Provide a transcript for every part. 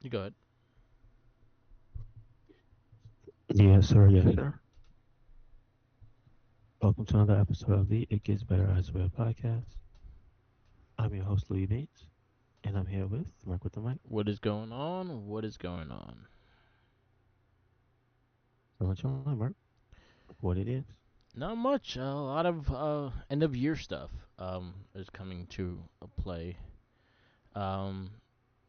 You go ahead. Yes, sir. Yes, sir. Welcome to another episode of the It Gets Better as Well podcast. I'm your host, Louis Bates, and I'm here with Mark with the mic. What is going on? What is going on? So, let you know, Mark, what it is. Not much. A lot of end of year stuff is coming to a play. Um,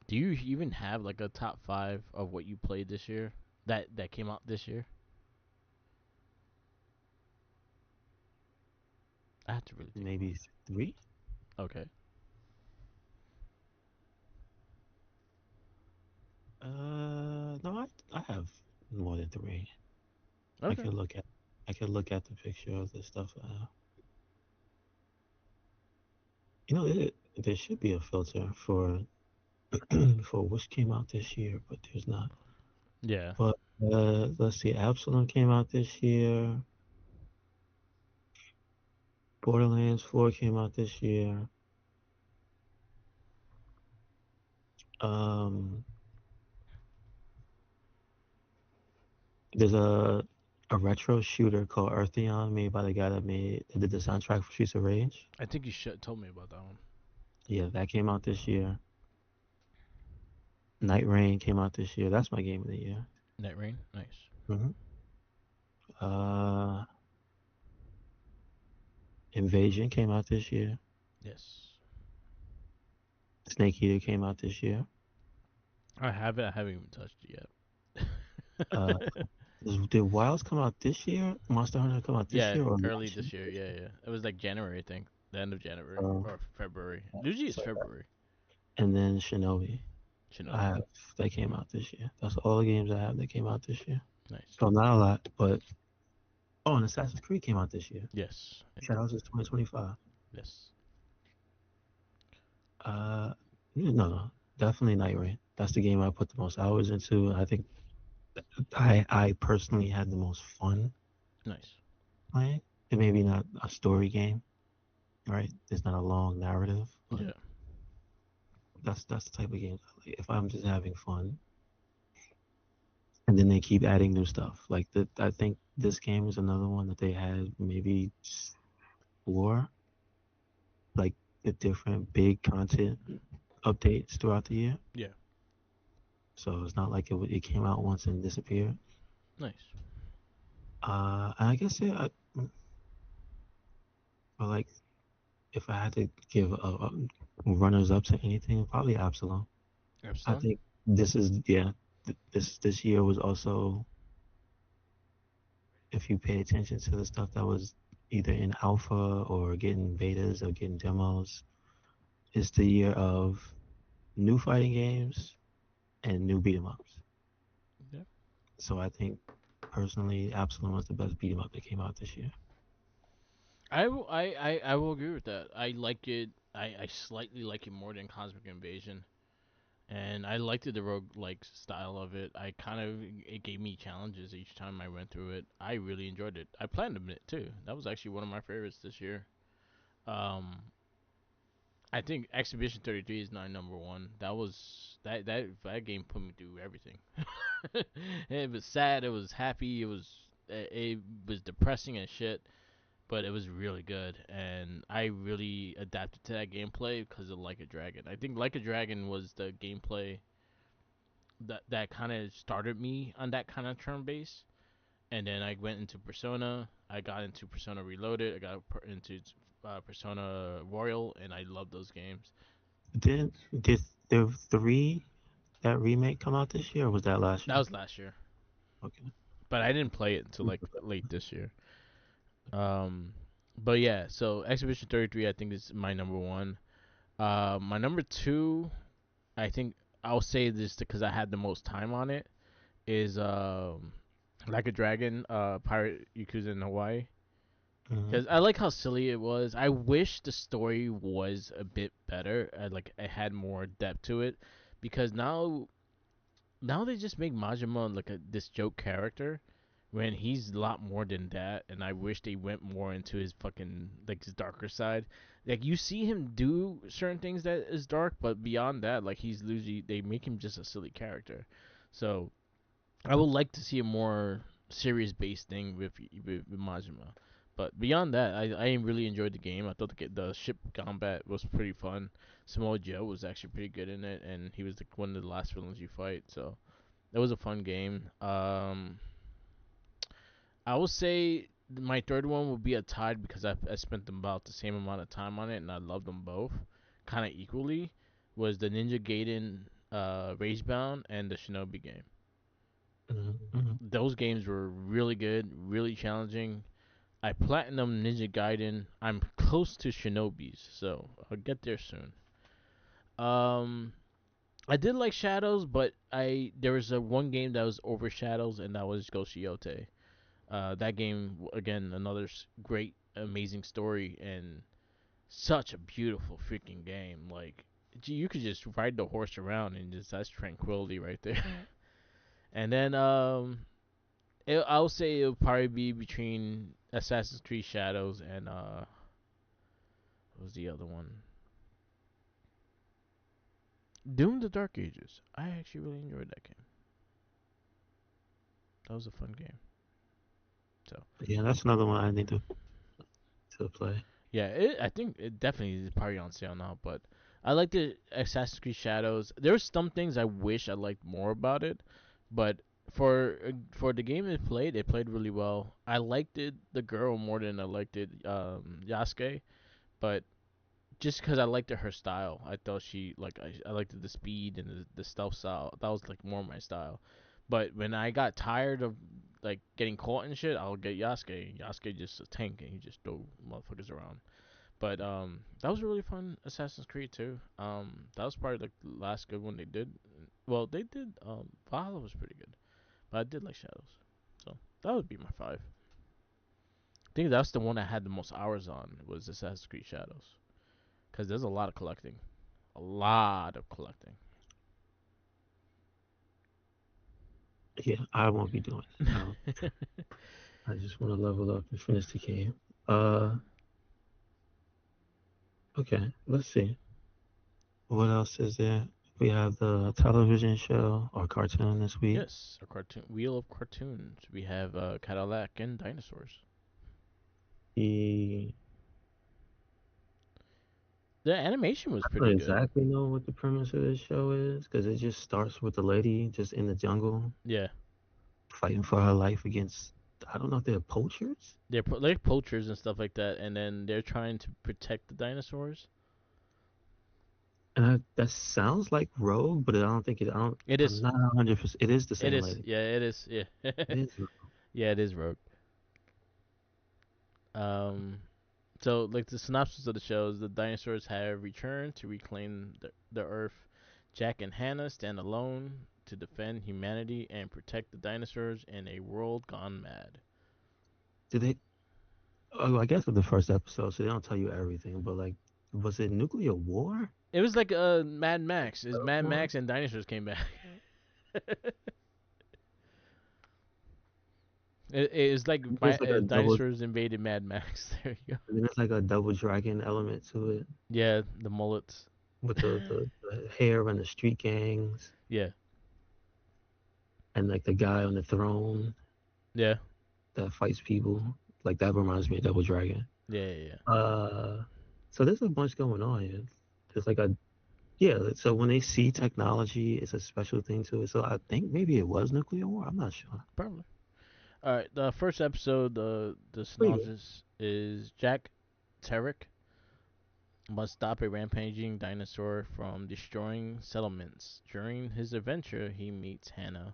do you even have like a top five of what you played this year? That came out this year. I have to really think about Maybe three. it. Okay. No, I have more than three. I Okay. could look at, I could look at the picture of the stuff. There should be a filter for for which came out this year, but there's not. Yeah. But let's see, Absalom came out this year. Borderlands 4 came out this year. Um, there's a retro shooter called Eartheon made by the guy that did the soundtrack for Streets of Rage. I think you should told me about that one. Yeah, that came out this year. Night Rain came out this year. That's my game of the year. Night Rain. Nice. hmm Uh, Invasion came out this year. Yes. Snake Eater came out this year. I have it. I haven't even touched it Uh, yet. did Wilds come out this year? Monster Hunter come out this Yeah, year or early last year? this year. Yeah, yeah. It was like January, I think. The end of January Uh, or February. Usually it's so, February. and then Shinobi. I Shinobi. have that came out this year. That's all the games I have that came out this year. Nice. So not a lot, but oh, and Assassin's Creed came out this year. Yes, it Shout did. out to 2025. Yes. Uh, no, definitely Night Rain. That's the game I put the most hours into. I think I personally had the most fun Nice. playing. It may be not a story game, right? It's not a long narrative, but Yeah. that's the type of game I like. If I'm just having fun, and then they keep adding new stuff. I think this game is another one that they had maybe four like the different big content updates throughout the year. Yeah. So it's not like it came out once and disappeared. Nice. And I guess yeah, but like if I had to give runners up to anything, probably Absalom. I Epsilon? think this is yeah. This year was also, if you pay attention to the stuff that was either in alpha or getting betas or getting demos, it's the year of new fighting games and new beat 'em ups. Yeah. So I think personally, Absalom was the best beat 'em up that came out this year. I will agree with that. I like it. I slightly like it more than Cosmic Invasion. And I liked the rogue like style of it. I kind of it gave me challenges each time I went through it. I really enjoyed it. I platinum it too. That was actually one of my favorites this year. Um, I think Exhibition 33 is my number one. That game put me through everything. It was sad. It was happy. It was depressing as shit, but it was really good, and I really adapted to that gameplay because of Like a Dragon. I think Like a Dragon was the gameplay that kind of started me on that kind of turn base, and then I went into Persona. I got into Persona Reloaded. I got into Persona Royal, and I love those games. Did the three that remake come out this year or was that last That year? was last year, Okay. but I didn't play it until like late this year. Um, but yeah, so Exhibition 33, I think is my number one. My number two, I think I'll say this because I had the most time on it, is Like a Dragon, Pirate Yakuza in Hawaii. hmm Because I like how silly it was. I wish the story was a bit better. Like it had more depth to it, because now they just make Majima like this joke character, when he's a lot more than that, and I wish they went more into his fucking like his darker side. Like you see him do certain things that is dark, but beyond that, like he's usually they make him just a silly character. So I would like to see a more serious based thing with Majima. But beyond that, I really enjoyed the game. I thought the ship combat was pretty fun. Samoa Joe was actually pretty good in it, and he was one of the last villains you fight. So it was a fun game. I would say my third one would be a tied because I spent about the same amount of time on it, and I loved them both kind of equally. Was the Ninja Gaiden Ragebound and the Shinobi game. Mm-hmm. Those games were really good, really challenging. I platinum Ninja Gaiden. I'm close to Shinobi's, so I'll get there soon. Um, I did like Shadows, but I there was a one game that was over Shadows, and that was Ghost Yote. That game again, another great, amazing story and such a beautiful freaking game. Like, you could just ride the horse around and just that's tranquility right there. And then I would say it would probably be between Assassin's Creed Shadows and what was the other one? Doom: The Dark Ages. I actually really enjoyed that game. That was a fun game. So Yeah, that's another one I need to play. yeah, I think it definitely is probably on sale now. But I like the Assassin's Creed Shadows. There's some things I wish I liked more about it, but for the game it played really well. I liked it the girl more than I liked it Yasuke, but just because I liked her style, I thought she like I liked the speed and the stealth style. That was like more my style. But when I got tired of like getting caught and shit, I'll get Yasuke. Yasuke just a tank and he just throw motherfuckers around. But that was a really fun Assassin's Creed too. That was probably like the last good one they did. Well, they did Valhalla was pretty good, but I did like Shadows. So that would be my five. I think that's the one I had the most hours on was Assassin's Creed Shadows, because there's a lot of collecting, a lot of collecting. Yeah, I won't be doing it. I just want to level up and finish the game. Uh, okay, let's see. What else is there? We have the television show or cartoon this week. Yes, a cartoon wheel of cartoons. We have Cadillac and dinosaurs. The The animation was I don't pretty good. exactly know what the premise of this show is because it just starts with the lady just in the jungle Yeah, fighting for her life against I don't know if they're poachers. they're like poachers and stuff like that, and then they're trying to protect the dinosaurs. And that sounds like Rogue, but I don't think it. I don't. It I'm is. not 100%. It is the It same is. lady. Yeah, it is. Yeah. It is Rogue. Yeah, it is Rogue. Um, so like the synopsis of the show is the dinosaurs have returned to reclaim the Earth. Jack and Hannah stand alone to defend humanity and protect the dinosaurs in a world gone mad. Did they? Oh, I guess with the first episode, so they don't tell you everything. But like, was it nuclear war? It was like Mad Max. Is Mad War? Max and dinosaurs came back. It's like There's like a double. dinosaurs invaded Mad Max. There you go. There's like a double dragon element to it Yeah, the mullets. with the hair and the street gangs Yeah, and like the guy on the throne yeah, that fights people. Like that reminds me of Double Dragon. yeah, yeah, yeah. Uh, so there's a bunch going on here. There's like a yeah. So when they see technology, it's a special thing to it. So I think maybe it was nuclear war. I'm not sure. Probably. All right. The first episode, the Pretty good. synopsis is Jack Tarek must stop a rampaging dinosaur from destroying settlements. During his adventure, he meets Hannah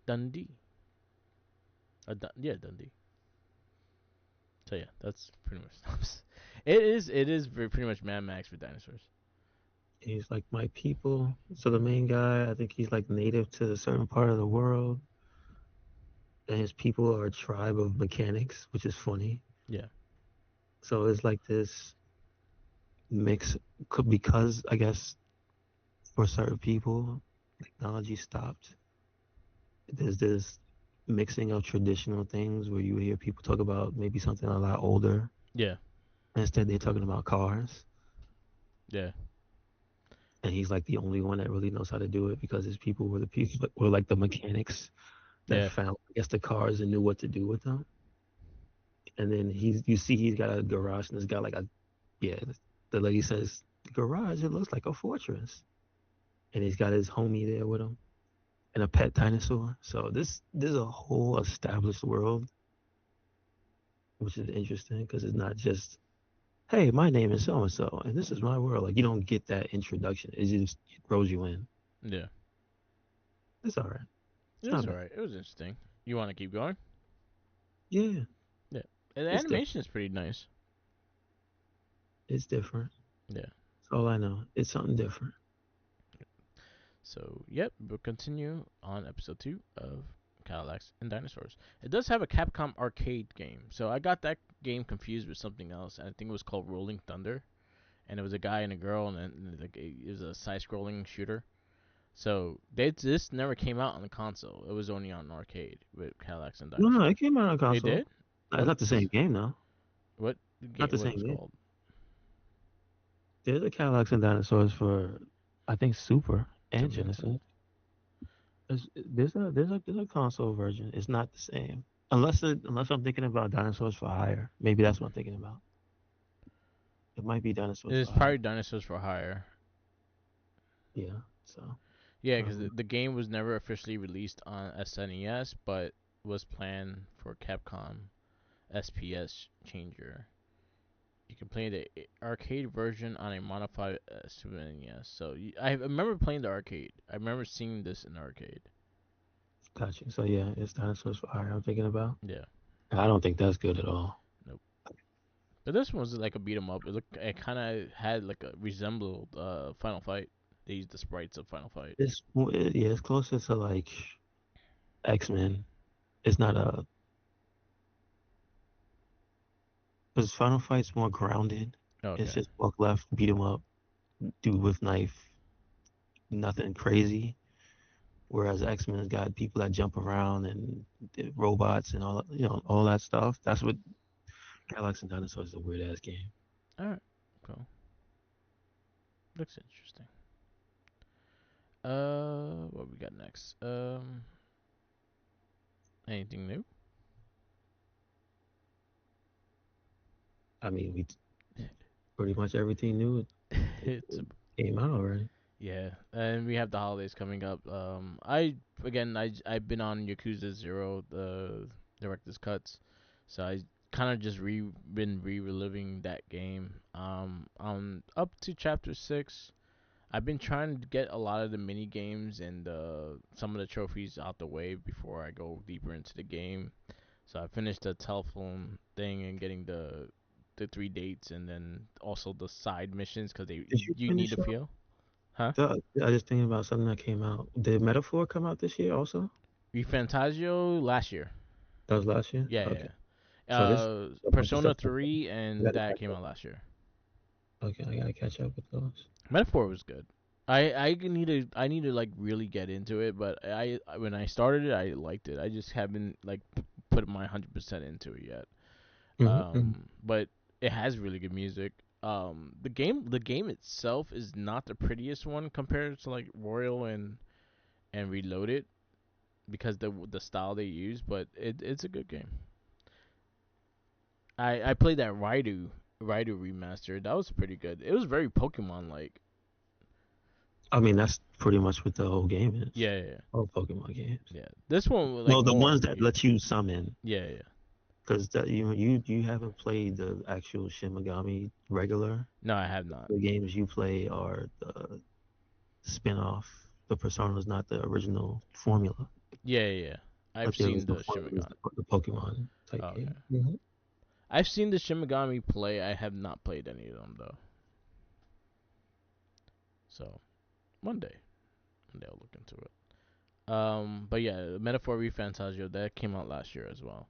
Dundee. Yeah, Dundee. So yeah, that's pretty much synopsis. It is pretty much Mad Max for dinosaurs. He's like my people. So the main guy, I think he's like native to a certain part of the world, and his people are a tribe of mechanics, which is funny. Yeah, So it's like this mix, could because I guess for certain people, technology stopped. There's this. mixing of traditional things where you hear people talk about maybe something a lot older. Yeah, Instead, they're talking about cars, yeah, and he's like the only one that really knows how to do it because his people were the people that were like the mechanics that yeah. found, I guess, the cars and knew what to do with them. And then you see he's got a garage, and it's got like a, yeah, the lady says, garage, it looks like a fortress. And he's got his homie there with him and a pet dinosaur. So there's a whole established world, which is interesting because it's not just, hey, my name is so and so, and this is my world. Like you don't get that introduction. It throws you in. Yeah. It's all right. It It's was not bad. alright. It was interesting. You want to keep going? Yeah, Yeah. And the it's different. animation is pretty nice. It's different. Yeah. That's all I know. It's something different. So, yep, we'll continue on episode 2 of Cadillacs and Dinosaurs. It does have a Capcom arcade game. So, I got that game confused with something else. I think it was called Rolling Thunder. And it was a guy and a girl, and then it was a side scrolling shooter. So, this never came out on the console. It was only on arcade with Cadillacs and No, Dinosaurs. it came out on It console. did? It's not the same What's game though. what Not game? the What same was game. called? There's a Cadillacs and Dinosaurs for, I think, Super and Super Nintendo. Genesis. There's a console version. It's not the same. Unless I'm thinking about Dinosaurs for Hire. Maybe that's what I'm thinking about. It might be Dinosaurs It's for probably Hire. Dinosaurs for Hire. Yeah. So Yeah, because um, the game was never officially released on SNES, but was planned for Capcom SPS changer. You can play the arcade version on a modified Super NES. So I remember playing the arcade. I remember seeing this in the arcade. gotcha. So yeah, it's Dinosaurs for Hire I'm thinking about. Yeah, I don't think that's good at all. nope. But this one was like a beat 'em up. It kind of had like a resembled Final Fight. They used the sprites of Final Fight. Yeah, it's closer to like X-Men. It's not a because Final Fight's more grounded. It's Okay. just walk left, beat 'em up, dude with knife, nothing crazy. Whereas X-Men's got people that jump around and robots and all that stuff. That's what Galaxy and Dinosaurs is a weird ass game. All right. Cool. Looks interesting. What we got next? Anything new? I mean, we pretty much everything new It's came out already. yeah, and we have the holidays coming up. I've been on Yakuza Zero, the director's cuts, so I kind of just been reliving that game. I'm up to chapter 6. I've been trying to get a lot of the mini games and some of the trophies out the way before I go deeper into the game. So I finished the telephone thing and getting the 3 dates, and then also the side missions because they Did you you need finish to up? feel, huh? I just thinking about something that came out. Did Metaphor come out this year also? Refantagio last year. That was last year. Yeah, Okay, yeah. so this a bunch of Persona stuff. 3 I and gotta that catch came up. out last year. Okay, I gotta catch up with those. Metaphor was good. I need to like really get into it, but I when I started it, I liked it. I just haven't like put my 100% into it yet. Hmm. But it has really good music. The game itself is not the prettiest one compared to like Royal and Reloaded because the style they use, but it's a good game. I played that Raidu remaster. That was pretty good. It was very Pokemon like. I mean, that's pretty much what the whole game is. Yeah, yeah, yeah. All Pokemon games. Yeah. This one was like Well, the more. ones that let you summon, Yeah, yeah. because you haven't played the actual Shin Megami regular. No, I have not. The games you play are the spin-off. The Persona is not the original formula, Yeah, yeah, yeah. I've but the seen original the formula is Shimigami. the Pokemon type Okay. game. Hmm. I've seen the Shimigami play. I have not played any of them though. So one day I'll look into it. But yeah, Metaphor ReFantazio that came out last year as well.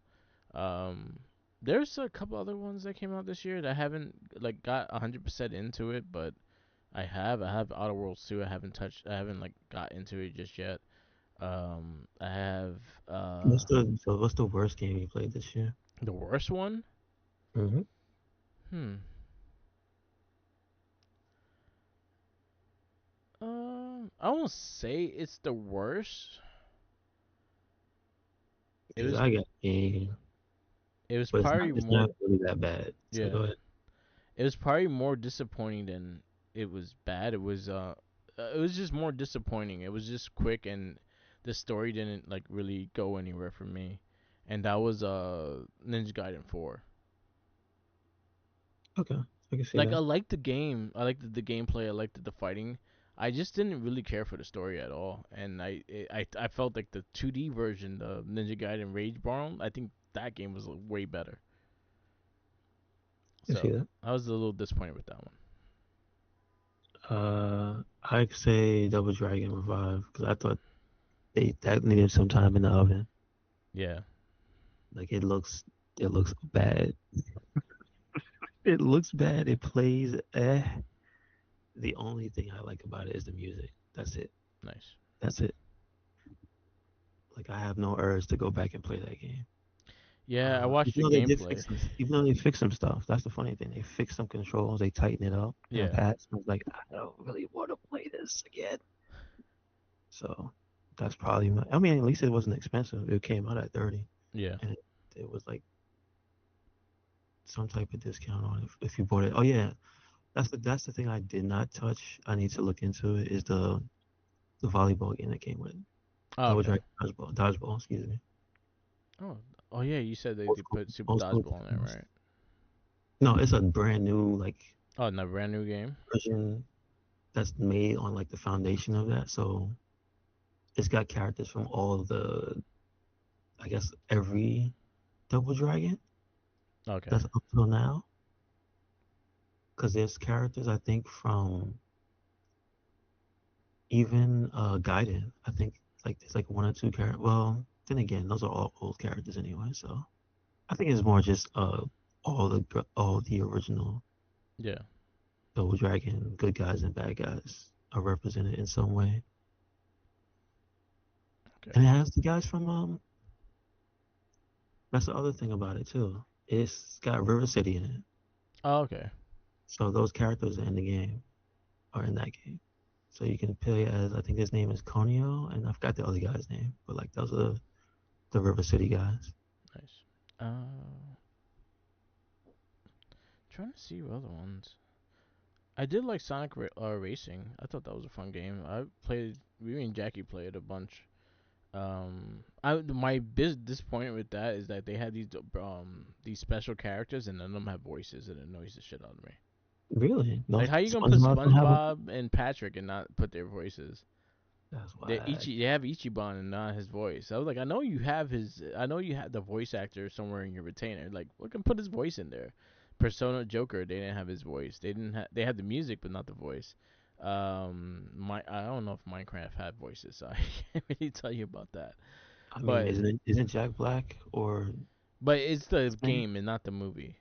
Um, there's a couple other ones that came out this year that I haven't like got 100% into it, but I have Outer Worlds 2. I haven't like got into it just yet. I have What's the worst game you played this year? the worst one. Hmm. Hmm. I won't say it's the worst. It Because was I got a game, it was but probably it's more. not really that bad. So Yeah, go ahead. it was probably more disappointing than it was bad. It was just more disappointing. It was just quick and the story didn't like really go anywhere for me. And that was Ninja Gaiden 4. Okay, I can see Like I that. liked the game. I liked the gameplay. I liked the fighting. I just didn't really care for the story at all. And I felt like the 2D version, the Ninja Gaiden Rage Barn, I think that game was way better. I can see So that. I was a little disappointed with that one. I'd say Double Dragon Revive because I thought that needed some time in the oven. Yeah. Like it looks bad. It looks bad. It plays The only thing I like about it is the music. That's it. Nice. That's it. Like I have no urge to go back and play that game. Yeah, I watched Even the though they did gameplay. fix some, even though they fixed some stuff, that's the funny thing. They fixed some controls, they tightened it up in the Yeah. past. I was like, I don't really want to play this again. So that's probably my. I mean, at least it wasn't expensive. It came out at 30, Yeah. and it was like some type of discount on it if you bought it. Oh yeah, that's the thing I did not touch. I need to look into it. Is the volleyball game that came with it. Oh, Double okay. Dragon Dodgeball. Excuse me. Oh. Oh yeah, you said Old they school, put Super old school. Dodgeball in there, right? No, it's a brand new like Oh, no, brand new game. version that's made on like the foundation of that. So it's got characters from all of the, I guess, every Double Dragon Okay. that's up till now. Because there's characters I think from even Gaiden. I think like there's like one or two characters. Well, then again, those are all old characters anyway. So I think it's more just all the original Yeah. Double Dragon good guys and bad guys are represented in some way. Okay. And it has the guys from that's the other thing about it too. It's got River City in it. Oh, okay. So those characters in the game are in that game. So you can play as I think his name is Konio and I forgot the other guy's name, but like those are the River City guys. Nice. Trying to see what other ones. I did like Racing. I thought that was a fun game. I played. Me and Jackie played a bunch. My disappointment with that is that they had these special characters and none of them have voices and it annoys the shit out of me. Really? No, Like how you gonna put SpongeBob don't have a. SpongeBob and Patrick and not put their voices? That's why. They have Ichiban and not his voice. I was like, I know you have his. I know you have the voice actor somewhere in your retainer. Like, we can put his voice in there. Persona Joker, they didn't have his voice. They didn't. They had the music, but not the voice. I don't know if Minecraft had voices, so I can't really tell you about that. I mean, But isn't Jack Black or it's the his name? game and not the movie.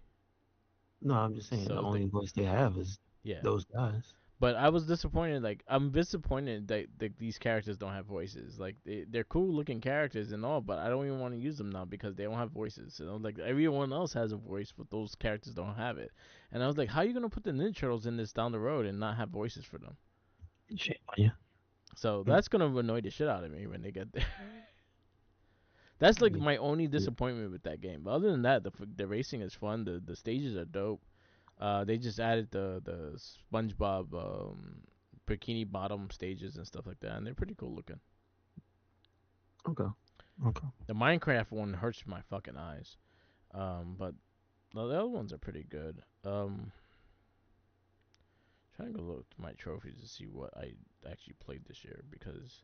No, I'm just saying the So only voice they have is yeah. those guys. But I was disappointed. Like I'm disappointed that these characters don't have voices. Like they're cool looking characters and all, but I don't even want to use them now because they don't have voices. So like everyone else has a voice, but those characters don't have it. And I was like, how are you gonna put the Ninja Turtles in this down the road and not have voices for them? Shame on you. So Mm, that's gonna annoy the shit out of me when they get there. That's like yeah. my only disappointment with that game. But other than that, the racing is fun. The stages are dope. They just added the SpongeBob bikini bottom stages and stuff like that, and they're pretty cool looking. Okay. Okay. The Minecraft one hurts my fucking eyes, but the other ones are pretty good. Trying to go look to my trophies to see what I actually played this year because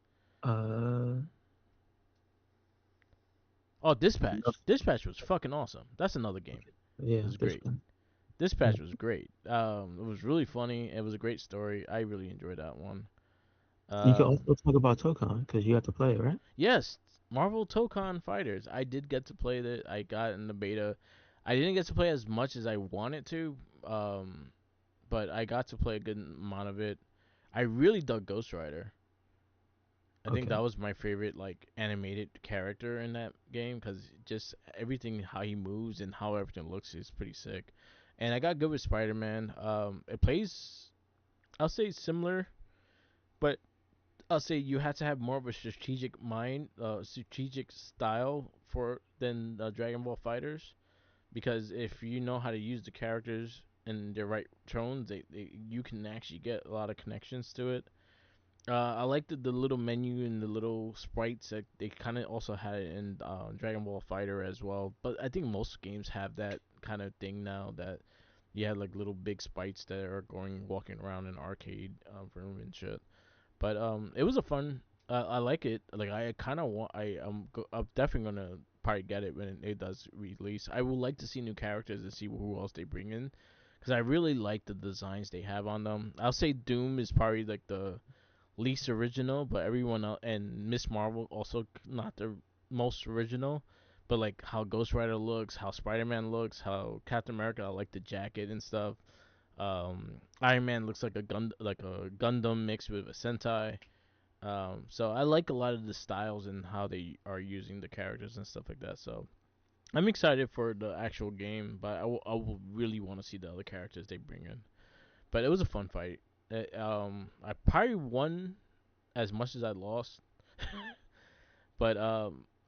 Uh, Dispatch. Dispatch was fucking awesome. That's another game. It yeah, was this great. one. Dispatch Mm. was great. It was really funny. It was a great story. I really enjoyed that one. You can Um, also talk about Tokon because you have to play it, right? yes, Marvel Tokon Fighters. I did get to play that. I got in the beta. I didn't get to play as much as I wanted to, but I got to play a good amount of it. I really dug Ghost Rider. I think Okay. that was my favorite like animated character in that game because just everything how he moves and how everything looks is pretty sick. And I got good with Spider Man. It plays I'll say similar, but I'll say you have to have more of a strategic mind, strategic style for than Dragon Ball Fighters because if you know how to use the characters in their right tones, you can actually get a lot of connections to it. I liked the little menu and the little sprites that they kind of also had it in Dragon Ball Fighter as well. But I think most games have that kind of thing now that you have like little big sprites that are going walking around an arcade room and shit. But it was a fun. I like it. Like I kind of want. I'm definitely gonna probably get it when it does release. I would like to see new characters and see who else they bring in, because I really like the designs they have on them. I'll say Doom is probably like the least original, but everyone else and Miss Marvel also not the most original. But like how Ghost Rider looks, how Spider Man looks, how Captain America, I like the jacket and stuff. Iron Man looks like a Gundam mixed with a Sentai. So I like a lot of the styles and how they are using the characters and stuff like that. So I'm excited for the actual game, but I will really want to see the other characters they bring in. But it was a fun fight. I probably won as much as I lost, but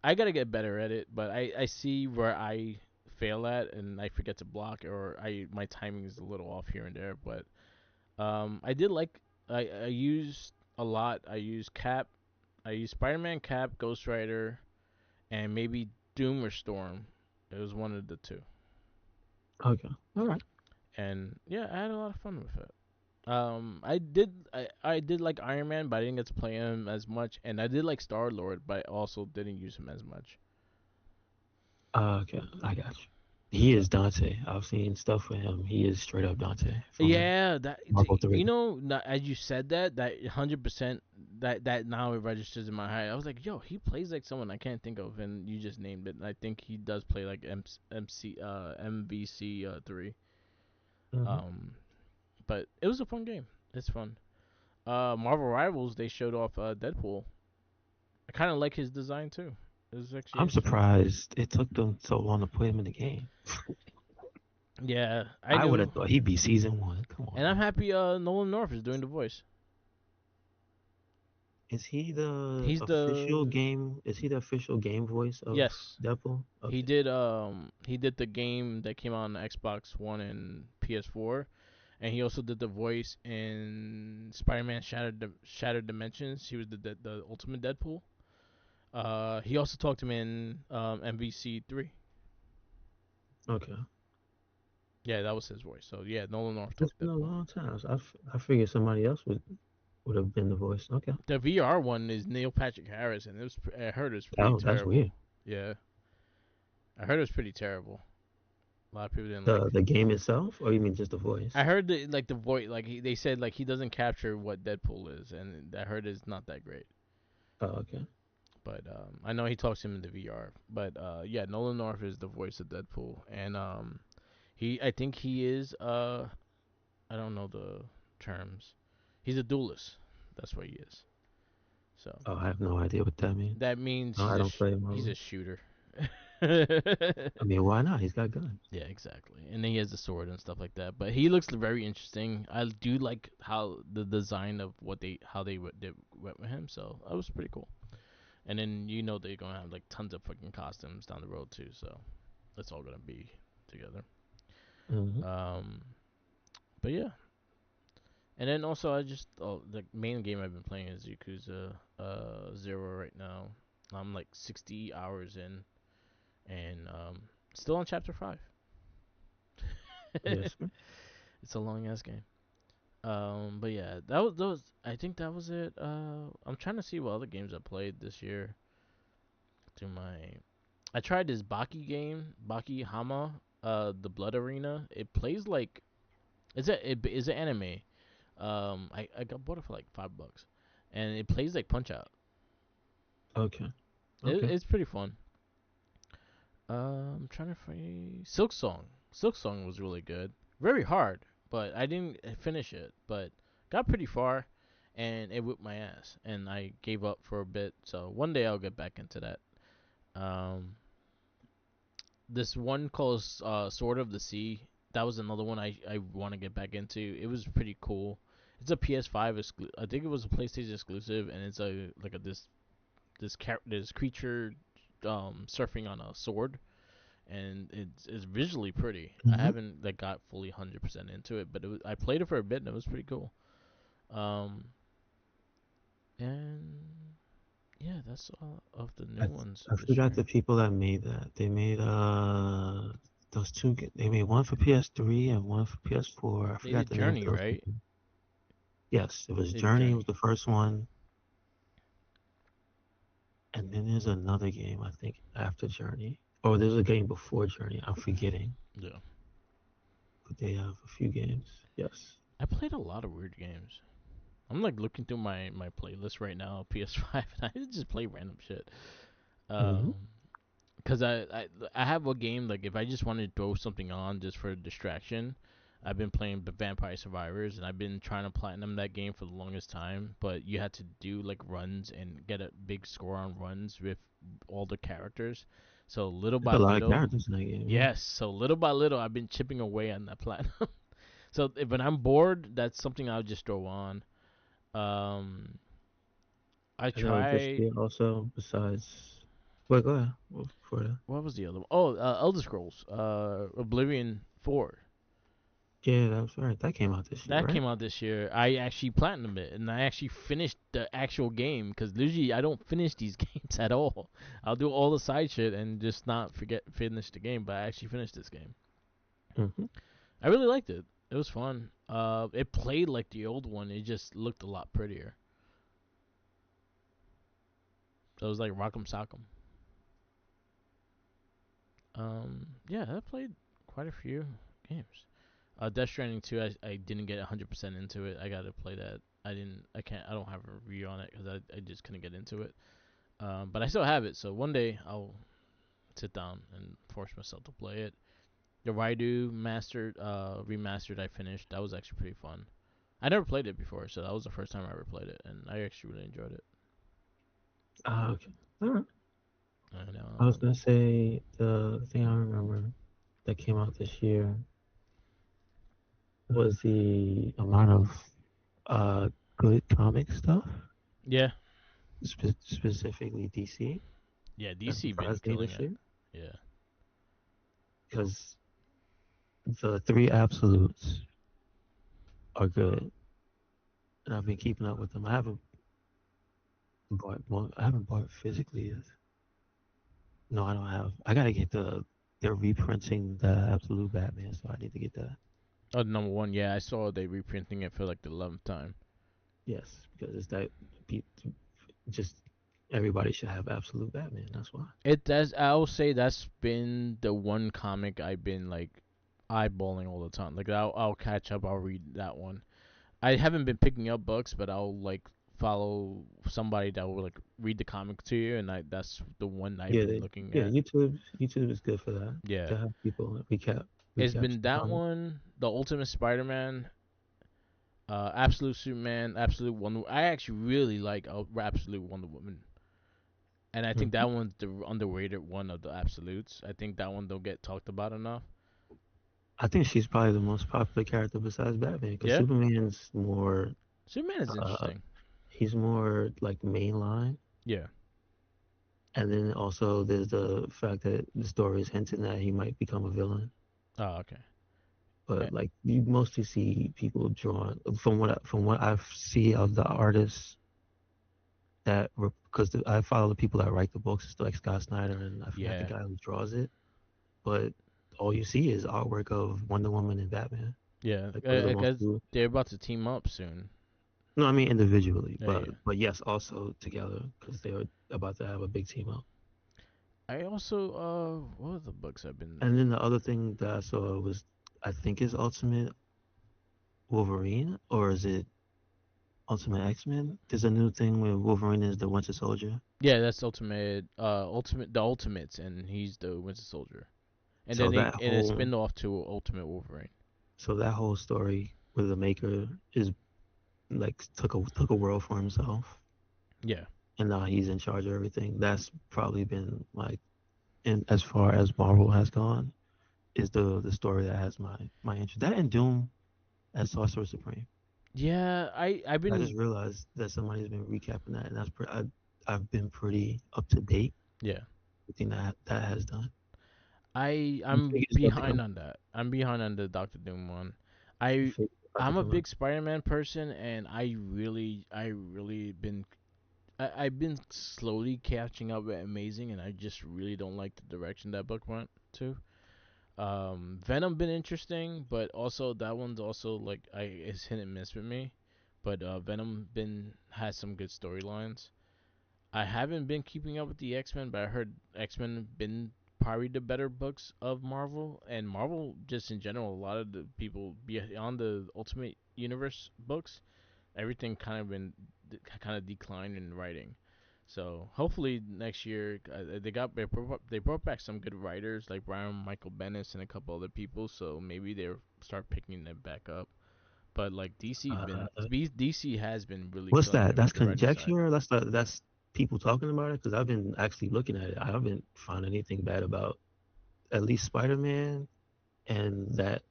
I gotta get better at it. But I see where I fail at, and I forget to block, or I my timing is a little off here and there. But I did like I used a lot. I used Cap, I used Spider-Man, Cap, Ghost Rider, and maybe Doom or Storm. It was one of the two, Okay. All right. and yeah, I had a lot of fun with it. I did like Iron Man, but I didn't get to play him as much, and I did like Star Lord, but I also didn't use him as much. Okay. I got you. He is Dante. I've seen stuff with him. He is straight up Dante from Yeah, that Marvel 3. as you said that 100% that now it registers in my head. I was like, yo, he plays like someone I can't think of, and you just named it. And I think he does play like MVC 3. Hmm. Um, but it was a fun game. It's fun. Marvel Rivals they showed off Deadpool. I kind of like his design too. It was actually I'm interesting. surprised it took them so long to put him in the game. Yeah, I I would knew, have thought he'd be season one. Come on and I'm now. happy. Nolan North is doing the voice. Is he the He's official the game? Is he the official game voice of yes. Deadpool? He Okay. did he did the game that came out on Xbox One and PS4, and he also did the voice in Spider-Man Shattered Dimensions. He was the ultimate Deadpool. He also talked to him in MVC 3. Okay. Yeah, that was his voice. So yeah, Nolan North It's talked been a Deadpool. long time. So I figured somebody else would have been the voice. Okay. The VR one is Neil Patrick Harris, and I heard it's pretty Oh, that's terrible. weird. Yeah, I heard it was pretty terrible. A lot of people didn't like. The game itself, or you mean just the voice? I heard that like the voice, like they said like he doesn't capture what Deadpool is, and I heard it's not that great. Oh, okay. But I know he talks to him in the VR. But yeah, Nolan North is the voice of Deadpool, and I think he is I don't know the terms. He's a duelist. That's what he is. So Oh, I have no idea what that means. that means No, I don't play he's a Marvel. shooter. I mean, why not? He's got guns. Yeah, exactly. And then he has a sword and stuff like that. But he looks very interesting. I do like how the design of what they how they went with him. So that was pretty cool. And then they're gonna have like tons of fucking costumes down the road too. So it's all gonna be together. Hmm. Um, but yeah. And then also the main game I've been playing is Yakuza Zero right now. I'm like 60 hours in, and still on chapter 5. Yes, sir. It's a long ass game. But yeah, that was those. I think that was it. I'm trying to see what other games I played this year. To my, I tried this Baki game, Baki Hama, the Blood Arena. It plays like it is an anime. I got bought it for like $5, and it plays like Punch Out. Okay. It, Okay. it's pretty fun. I'm trying to find Silk Song. Silk Song was really good. Very hard, but I didn't finish it. But got pretty far, and it whipped my ass, and I gave up for a bit. So one day I'll get back into that. Um, this one called Sword of the Sea. That was another one I want to get back into. It was pretty cool. It's a PS5 I think it was a PlayStation exclusive, and it's a like a this creature surfing on a sword, and it's visually pretty. I Hmm. haven't like got fully 100% into it, but I played it for a bit and it was pretty cool. Um, and yeah, that's all of the new ones I this forgot year. the people that made that. They made they made one for PS3 and one for PS4. I They forgot did the name of Journey, those right? people. Yes, it was They did Journey Journey. was the first one, and then there's another game I think after Journey, or there's a game before Journey. I'm forgetting, Yeah, but they have a few games. Yes. I played a lot of weird games. I'm like looking through my playlist right now, PS5, and I just play random shit. Hmm. Um, Cause I have a game like if I just wanted to throw something on just for distraction, I've been playing the Vampire Survivors and I've been trying to platinum that game for the longest time. But you had to do like runs and get a big score on runs with all the characters. So little There's by a lot of little, characters in that game. Yeah. yes. So little by little, I've been chipping away on that platinum. So when I'm bored, that's something I'll just throw on. Um, I I know this try. year also, besides, well, go ahead. Well, before that. What was the other one? Oh, Elder Scrolls. Oblivion 4. Yeah, that's right. That came out this year, That right? came out this year. I actually platinumed it, and I actually finished the actual game because usually I don't finish these games at all. I'll do all the side shit and just not finish the game. But I actually finished this game. Hmm. I really liked it. It was fun. It played like the old one. It just looked a lot prettier. So it was like Rock'em Sock'em. Yeah, I played quite a few games. Death Stranding 2, I didn't get 100% into it. I gotta play that. I don't have a review on it because I just couldn't get into it. But I still have it, so one day I'll sit down and force myself to play it. The Raidu remastered I finished. That was actually pretty fun. I never played it before, so that was the first time I ever played it, and I actually really enjoyed it. Okay. All right. And I was gonna say the thing I remember that came out this year was the amount of good comic stuff, yeah, specifically DC, yeah, that DC been surprised me killing this it. year Yeah, because the three absolutes are good, and I've been keeping up with them. I haven't bought it physically yet. No, I don't have. I gotta get they're reprinting the Absolute Batman, so I need to get that. oh, number one. Yeah, I saw they reprinting it for like the 11th time. Yes, because it's that pe- just everybody should have Absolute Batman. That's why. It does. I'll say that's been the one comic I've been like eyeballing all the time. Like I'll catch up. I'll read that one. I haven't been picking up books, but I'll like follow somebody that will like read the comic to you, and that's the one I've Yeah, been looking yeah. at. YouTube is good for that. Yeah, To have people it's recaps been the that comic. one, the Ultimate Spider-Man, Absolute Superman, Absolute Wonder. I actually really like Absolute Wonder Woman, and I think Hmm. that one's the underrated one of the absolutes. I think that one don't get talked about enough. I think she's probably the most popular character besides Batman because Yeah, Superman's more Superman is uh interesting. he's more like mainline. Yeah. And then also there's the fact that the story is hinting that he might become a villain. Oh, okay. But Eh, like you mostly see people drawn from what I see of the artists that because I follow the people that write the books, like Scott Snyder, and I forgot the yeah, guy who draws it. But all you see is artwork of Wonder Woman and Batman. yeah. Like those are the most Because cool. they're about to team up soon. No, I mean individually, Yeah, yeah. but yes, also together because they're about to have a big team up. I also what are the books I've been? And then the other thing that I saw was I think is Ultimate Wolverine or is it Ultimate X-Men? There's a new thing where Wolverine is the Winter Soldier. Yeah, that's the Ultimates, and he's the Winter Soldier. And So then that it whole spinned off to Ultimate Wolverine. so that whole story with the Maker is like took a world for himself, Yeah. and now he's in charge of everything. That's probably been like, and as far as Marvel has gone, is the story that has my interest. That and Doom as Sorcerer Supreme. Yeah, I've I just been realized that somebody's been recapping that, and I've been pretty up to date. yeah. With everything that has done. You I'm think it's about to behind come? on that. I'm behind on the Doctor Doom one. You I think it's about to I'm a come out? big Spider-Man person, and I really been I've been slowly catching up with Amazing, and I just really don't like the direction that book went to. Venom been interesting, but also that one's also like I it's hit and miss with me. But Venom been has some good storylines. I haven't been keeping up with the X Men, but I heard X Men been probably the better books of Marvel, and Marvel just in general. A lot of the people beyond the Ultimate Universe books, everything kind of been kind of declined in writing. So hopefully next year they brought back some good writers like Brian Michael Bendis and a couple other people. So maybe they'll start picking it back up. But like Uh, DC has been really what's killing that? it with That's the writing side. conjecture. That's people talking about it because I've been actually looking at it. I haven't found anything bad about at least Spider-Man and that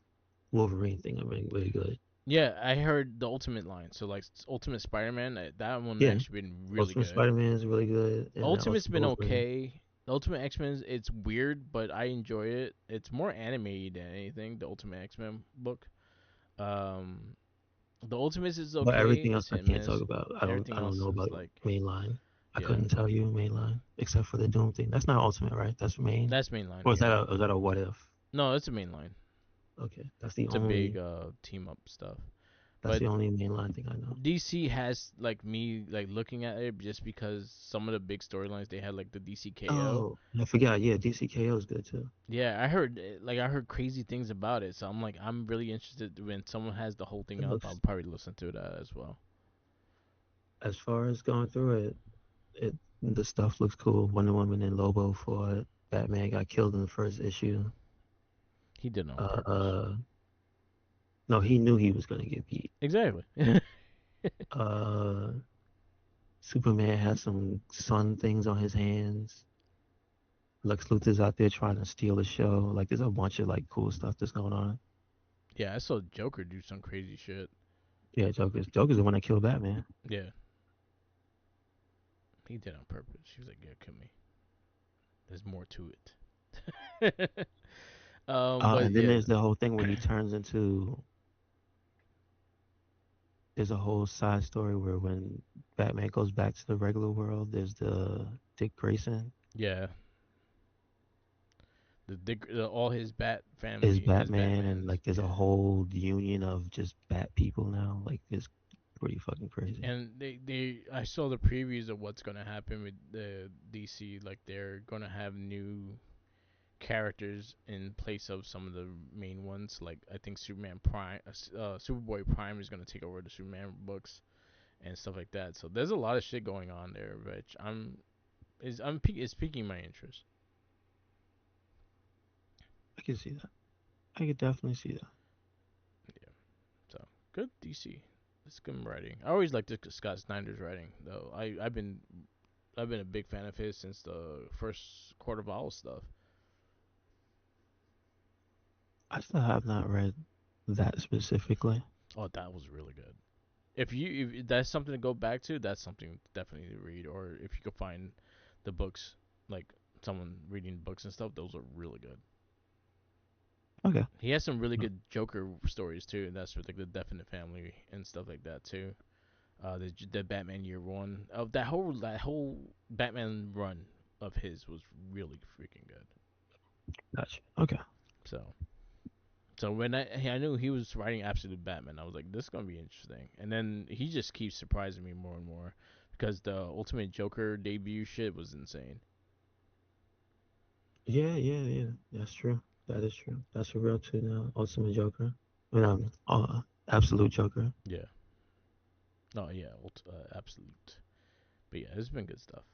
Wolverine thing. I mean, really good. Yeah, I heard the Ultimate line. So like Ultimate Spider-Man, that one Yeah, actually been really Ultimate good. Spider-Man is really good, and Ultimate's Ultimate been Wolverine. okay. The Ultimate X-Men, it's weird, but I enjoy it. It's more animated than anything. The Ultimate X-Men book. Um, the Ultimates is But okay. everything else It's I hit and can't talk miss. about. Everything I don't else know is about like, mainline. I yeah, couldn't tell you mainline except for the Doom thing. That's not Ultimate, right? That's main. that's mainline. Or Yeah, is that a what if? no, it's a mainline. Okay, that's the It's a big only team up stuff. that's But the only mainline thing I know. DC has like me like looking at it just because some of the big storylines they had like the DCKO. Oh, I forgot. Yeah, DCKO is good too. Yeah, I heard crazy things about it, so I'm like I'm really interested when someone has the whole thing It up. I'll looks probably listen to that as well. as far as going through it the stuff looks cool. Wonder Woman and Lobo fought. Batman got killed in the first issue. He did it on Uh, purpose. uh, no, he knew he was gonna get beat. Exactly. Uh, Superman has some sun things on his hands. Lex Luthor's out there trying to steal the show. Like there's a bunch of like cool stuff that's going on. Yeah, I saw Joker do some crazy shit. Yeah, Joker's the one that killed Batman. Yeah, he did it on purpose. She was like, "Yeah, kill me." There's more to it. But And then yeah, there's the whole thing where he turns into. There's a whole side story where when Batman goes back to the regular world, there's the Dick Grayson yeah, all his Bat is family as Batman, and Batman's. like there's a Yeah, whole union of just Bat people now. Like it's pretty fucking crazy. and I saw the previews of what's gonna happen with the DC. Like they're gonna have new characters in place of some of the main ones. Like I think Superman Prime, Superboy Prime is gonna take over the Superman books and stuff like that. So there's a lot of shit going on there, which it's piquing my interest. I can see that. I could definitely see that. Yeah. So good DC. It's good writing. I always liked Scott Snyder's writing though. I've been a big fan of his since the first Court of Owls stuff. I still have not read that specifically. Oh, that was really good. If that's something to go back to, that's something definitely to read. Or if you could find the books, like someone reading books and stuff, those are really good. Okay. He has some really good Joker stories too, and that's with like the Death in the Family and stuff like that too. The Batman Year One of that whole Batman run of his was really freaking good. Gotcha. Okay. So when I knew he was writing Absolute Batman, I was like, this is gonna be interesting. And then he just keeps surprising me more and more because the Ultimate Joker debut shit was insane. Yeah, yeah, yeah. That's true. That is true. That's a real too now. Ultimate Joker. I mean, Absolute Joker. Yeah. No, yeah, Absolute. But yeah, it's been good stuff.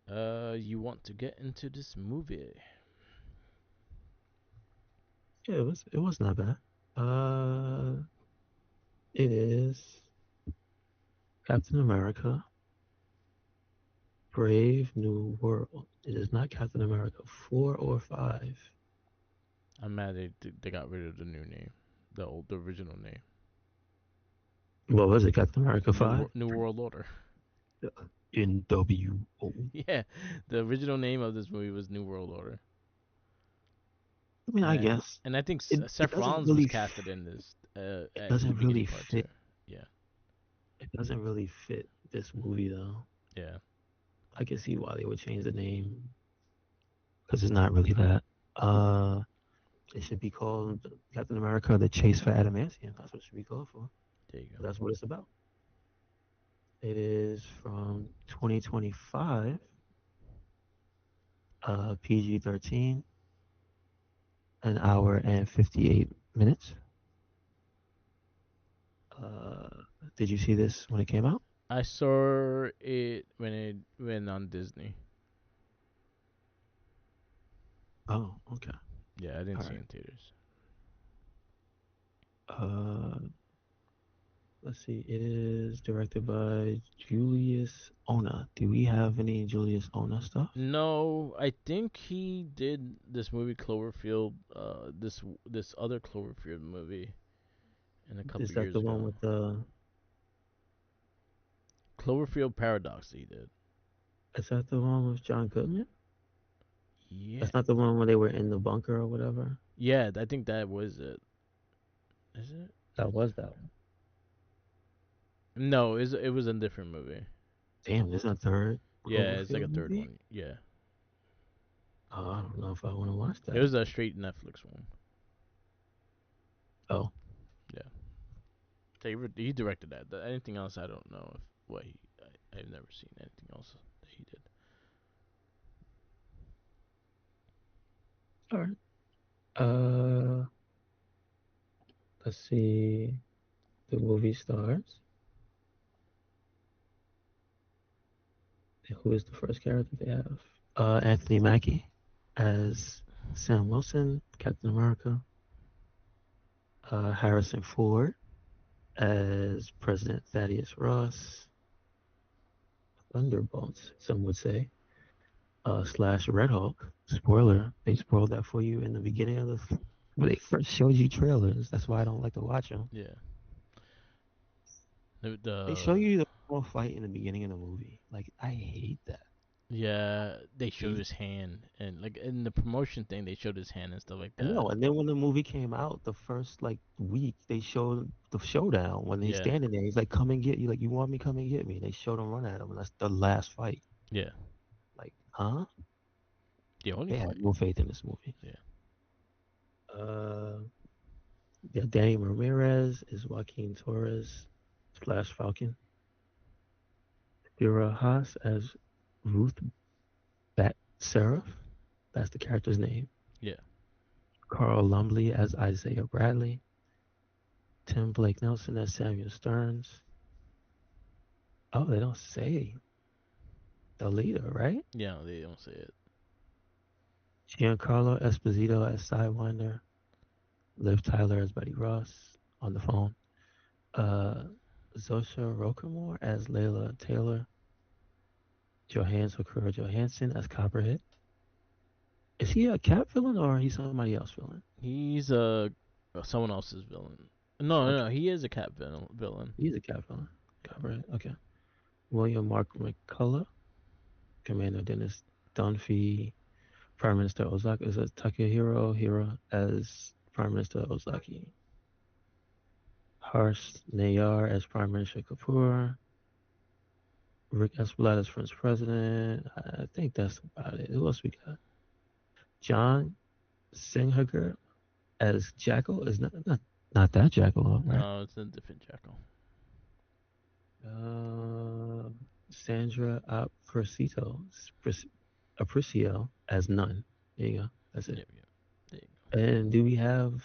You want to get into this movie? Yeah, it was not bad. It is. Captain America, Brave New World. It is not Captain America 4 or 5. I'm mad they got rid of the new name, the original name. What was it? Captain America 5? New World Order. NWO. Yeah, the original name of this movie was New World Order. I mean, I And guess and I think it Seth doesn't Rollins was really casted in this it in the doesn't beginning really part too. fit. Yeah, It doesn't really fit this movie though. yeah. I can see why they would change the name because it's not really that. Uh, it should be called Captain America: The Chase for Adamantium. That's what it should be called for. There you go. That's what it's about. It is from 2025, PG-13, an hour and 58 minutes. Uh, did you see this when it came out? I saw it when it went on Disney. Oh, okay. Yeah, I didn't All see it right. in theaters. Uh, let's see. It is directed by Julius Ona. Do we have any Julius Ona stuff? No, I think he did this movie Cloverfield. This other Cloverfield movie in a Is couple that years the one ago. with the? Cloverfield Paradox. He did. Is that the one with John Goodman? Yeah, That's not the one where they were in the bunker or whatever. yeah. I think that was it. Is it? That was that one. No, it was a different movie. Damn, there's a third Yeah, it's like a Cloverfield third movie. one. Yeah, Oh, I don't know if I want to watch it that. was a straight Netflix one. Oh, Yeah, so he directed that. Anything else, I don't know if what he. I've never seen anything else that he did. all right. Uh, let's see. The movie stars. Who is the first character they have? Anthony Mackie as Sam Wilson, Captain America. Harrison Ford as President Thaddeus Ross. Thunderbolts, some would say. Slash Red Hulk. Spoiler, they spoiled that for you in the beginning of the when they first showed you trailers. That's why I don't like to watch them. Yeah, They show the you the whole fight in the beginning of the movie. Like I hate that. yeah they showed Hate his hand and like in the promotion thing they showed his hand and stuff like I that. know. And then when the movie came out, the first like week, they showed the showdown when he's Yeah, standing there. He's like, "Come and get you." Like, you want me? Come and get me. They showed him run at him, and that's the last fight. yeah, Like, huh? the only They had fight. no faith in this movie. Yeah, Uh, yeah, Danny Ramirez is Joaquin Torres slash Falcon. Fira Haas as Ruth Bat Seraph. That's the character's name. yeah, Carl Lumbly as Isaiah Bradley. Tim Blake Nelson as Samuel Stearns. Oh, they don't say the leader, right? yeah. They don't say it. Giancarlo Esposito as Sidewinder. Liv Tyler as Betty Ross on the phone. Uh, Zosha Rockamore as Layla Taylor. Johannes Okura Johansson as Copperhead. Is he a Cap villain or is he somebody else villain? He's someone else's villain. No, no, Okay, no. He is a cat villain. he's a Cap villain. Yeah. Copperhead. Okay. William Mark McCullough, Commander Dennis Dunphy, Prime Minister Ozaki is Takahiro Hira as Prime Minister Ozaki. Harsh Nayar as Prime Minister Kapoor. Rick Espelade as French President. I think that's about it. Who else we got? John Singhager as Jackal is not that Jackal, right? No, it's a different Jackal. Uh, Sandra Aparicio as Nun. There you go. That's it. Yep, yep. There you And do we have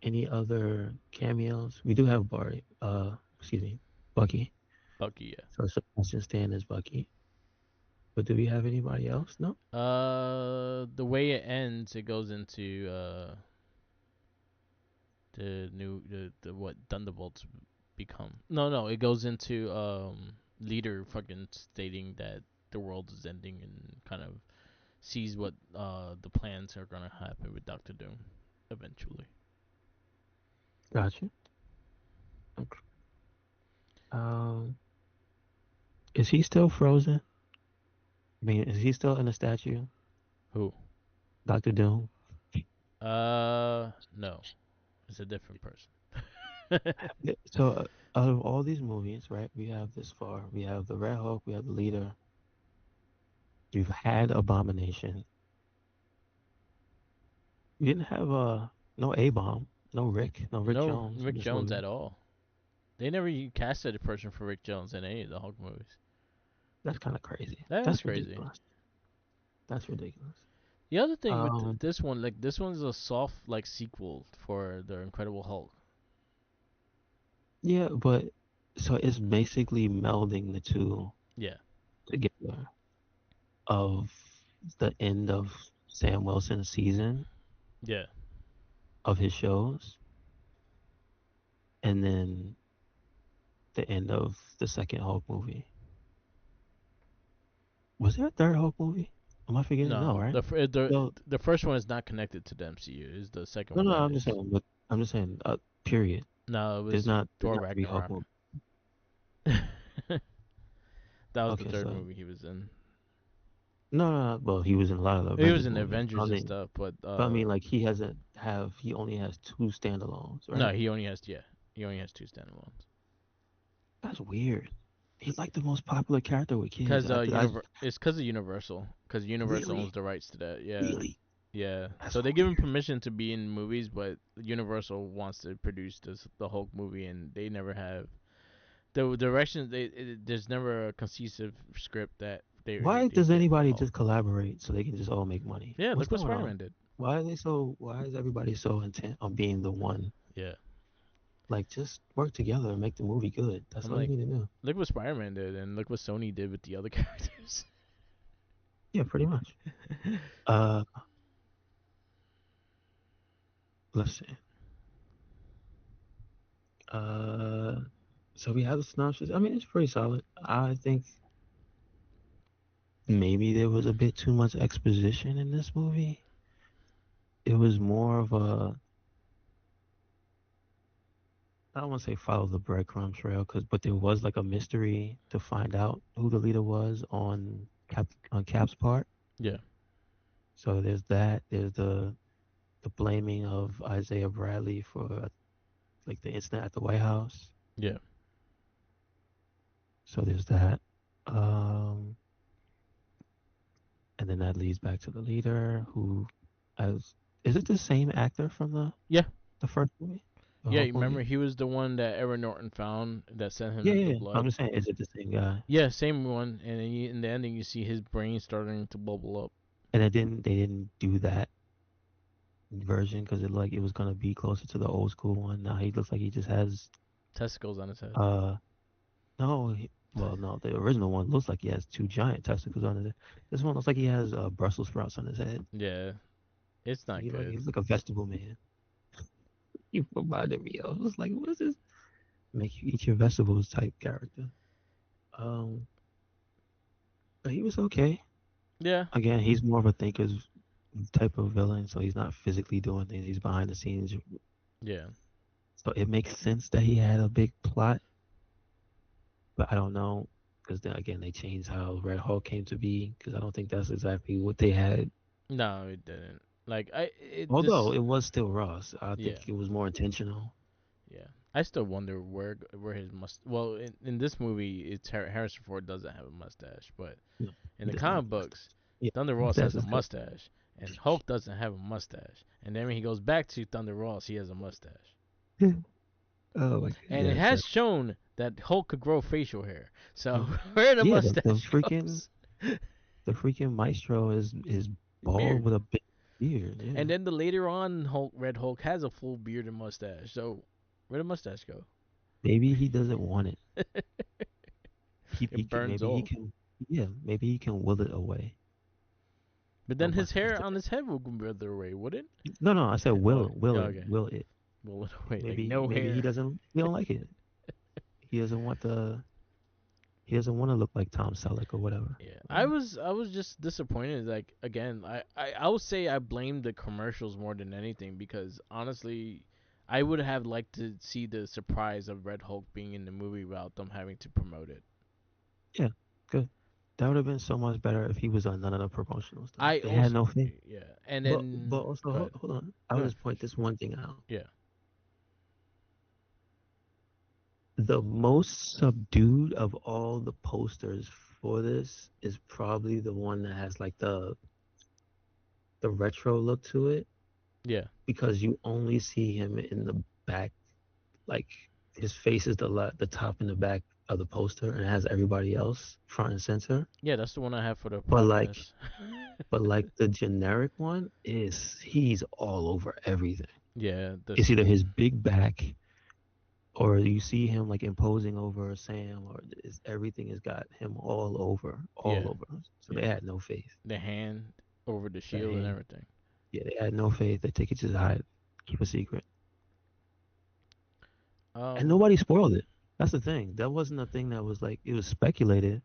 any other cameos? We do have Barry. Excuse me, Bucky. go. Bucky, yeah. So Sebastian Stan is Bucky. But do we have anybody else? No. The way it ends, it goes into the new the what Thunderbolts become. No, no, it goes into leader fucking stating that the world is ending and kind of sees what the plans are gonna happen with Doctor Doom eventually. Gotcha. Okay. Um, is he still frozen? I mean, is he still in the statue? Who? Doctor Doom. No, it's a different person. Yeah, so out of all these movies, right? We have this far. We have the Red Hulk. We have the leader. You've had Abomination. You didn't have no A Bomb, no Rick No Jones in Rick this Jones movie. at all. They never casted a person for Rick Jones in any of the Hulk movies. That's kind of crazy. That is That's crazy. ridiculous. That's ridiculous. The other thing with Um, this one, like this one's a soft like sequel for the Incredible Hulk. yeah, but so it's basically melding the two Yeah, together of the end of Sam Wilson's season yeah. of his shows, and then the end of the second Hulk movie. Was there a third Hulk movie? Am I forgetting? No, No, right? No, the first one is not connected to the MCU. Is the second no, one no. that I'm just is. saying. But I'm just saying. Period. No, it There's was not. There's Thor not three Hulk Ragnarok. movies. That was the Okay, third so movie he was in. no, no, no. Well, he was in a lot of the He was Avengers in the movies. Avengers and stuff, But I mean, like he hasn't have. He only has two standalones, no, right? he only has two standalones. That's weird. He's like the most popular character with kids. Cause it's cause of Universal. Cause Universal owns Really, the rights to that. Yeah, really. yeah. That's So they give him weird. permission to be in movies, but Universal wants to produce the Hulk movie, and they never have the directions. There's never a cohesive script that Why they does get for anybody Hulk. just collaborate so they can just all make money? Yeah, What's look what going Spider on? Man did. Why are they so? Why is everybody so intent on being the one? Yeah, Like, just work together and make the movie good. That's I'm all you like, need to do. look what Spider Man did, and look what Sony did with the other characters. Yeah, pretty much. Uh, let's see. Uh, so we have the synopsis. I mean, it's pretty solid. I think maybe there was a bit too much exposition in this movie. It was more of a, I don't want to say follow the breadcrumb trail, but there was like a mystery to find out who the leader was on Cap's part. Yeah, So there's that. There's the blaming of Isaiah Bradley for like the incident at the White House. yeah. So there's that. Um, and then that leads back to the leader who, as is it the same actor from Yeah, the first movie, the yeah. Hulk You remember movie? he was the one that Edward Norton found that sent Yeah, him yeah, the yeah. I'm blood. just saying, is it the same guy? Yeah, same one. And then in the ending, you see his brain starting to bubble up. And they didn't do that version because it was gonna be closer to the old school one. Now he looks like he just has Testicles on his head. no, well no, the original one looks like he has two giant testicles on his head. This one looks like he has Brussels sprouts on his head. Yeah, it's not good. He's like a vegetable man. He reminded me of. I was like, what is this? Make you eat your vegetables type character. Um, but he was okay. Yeah, Again, he's more of a thinker's type of villain, so he's not physically doing things. He's behind the scenes. yeah. So it makes sense that he had a big plot, but I don't know because then again they changed how Red Hulk came to be because I don't think that's exactly what they had. No, it didn't. Like it Although this. it was still Ross, I Yeah, think it was more intentional. yeah. I still wonder where his must. Well, in this movie, it's Harrison Ford doesn't have a mustache, but No, in he the does not have comic a mustache. books, Yeah, Thunder Ross mustache has a is good. mustache, and Hulk doesn't have a mustache. And then when he goes back to Thunder Ross, he has a mustache. Oh my god, And it yeah, has shown that Hulk could grow facial hair. So mhm. where the Yeah, mustache goes? the freaking maestro is bald Beard. with a big beard. Yeah, And then the later on Hulk, Red Hulk has a full beard and mustache. So where the mustache go? maybe he doesn't want it. He It can burns maybe he off. can yeah maybe he can will it away. But The then his mustache. hair on his head will go the other way, wouldn't? No, I said Oh, will yeah, it okay. will it. Will it away like Maybe no he hair. doesn't he don't like it. He doesn't want the he doesn't want to look like Tom Selleck or whatever. Yeah, I Like, was I was just disappointed. Like again, I would say I blame the commercials more than anything because honestly, I would have liked to see the surprise of Red Hulk being in the movie without them having to promote it. yeah, good. That would have been so much better if he was on none of the promotional stuff. I They had also no faith. agree. Yeah, and But then also, go ahead. hold on. I'll No, just point this one thing out. yeah, The most subdued of all the posters for this is probably the one that has like the retro look to it yeah, because you only see him in the back, like his face is the top and the back of the poster and it has everybody else front and center. yeah. That's the one I have for the But like podcast. but like the generic one is he's all over everything. Yeah, the It's either suit. his big back or you see him like imposing over Sam or everything has got him all Yeah, over. So yeah. they had no faith. The hand over the The shield and hand, everything. yeah, they had no faith. They take it to the hide, keep a secret. And Um, nobody spoiled it. That's the thing. That wasn't a thing that was like it was speculated,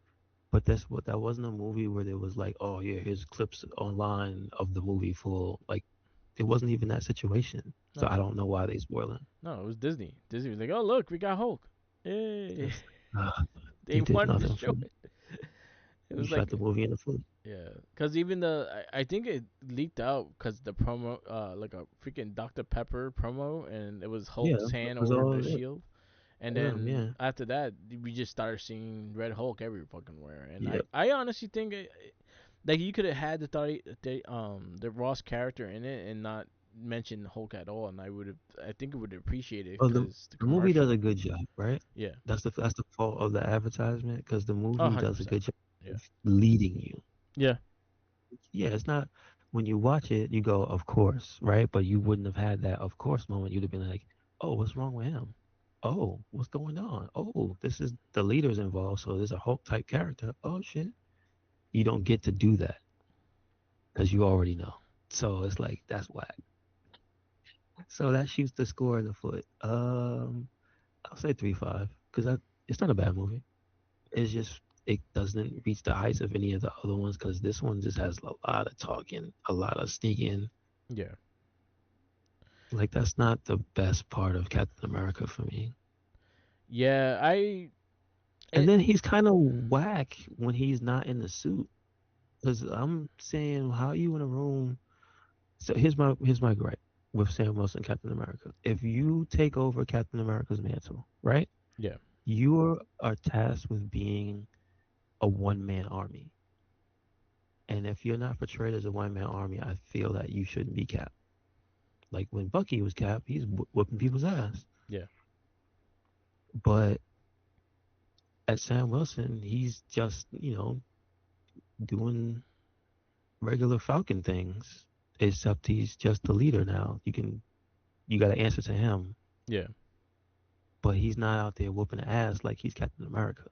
but that wasn't a movie where there was like, oh yeah, here's clips online of the movie full. Like it wasn't even that situation. So no, I don't know why they spoil it. no, it was Disney. Disney was like, oh look, we got Hulk. Yay! It's like, They you did wanted to nothing show for me. it. It You was shot like, the movie in the foot. yeah, because even I think it leaked out because the promo, like a freaking Dr. Pepper promo, and it was Yeah, Hulk's that hand was over the all it shield. And for them. then Yeah, after that, we just started seeing Red Hulk every fucking where. And yeah. I honestly think like you could have had the Ross character in it and not mention Hulk at all, and I think it would appreciate it Well, because the the movie does commercial. a good job, right? Yeah. That's the fault of the advertisement because the Oh, movie does a 100%. good job Yeah. of leading you. Yeah. Yeah, it's not when you watch it, you go, of course, right? But you wouldn't have had that of course moment. You'd have been like, oh, what's wrong with him? Oh, what's going on? Oh, this is the leader's involved, so there's a Hulk type character. Oh shit. You don't get to do that because you already know. So it's like that's whack. So that shoots the score in the foot. I'll say 3.5 because it's not a bad movie. It's just it doesn't reach the heights of any of the other ones because this one just has a lot of talking, a lot of sneaking. Yeah. Like that's not the best part of Captain America for me. Yeah. And It, then he's kind of whack when he's not in the suit. Because I'm saying, how are you in a room? So here's my gripe with Sam Wilson, Captain America. If you take over Captain America's mantle, right? yeah. You are tasked with being a one man army. And if you're not portrayed as a one man army, I feel that you shouldn't be Cap. Like when Bucky was Cap, he's whooping people's ass. Yeah. But at Sam Wilson, he's just, doing regular Falcon things, except he's just the leader now. You got to answer to him, Yeah. but he's not out there whooping ass like he's Captain America.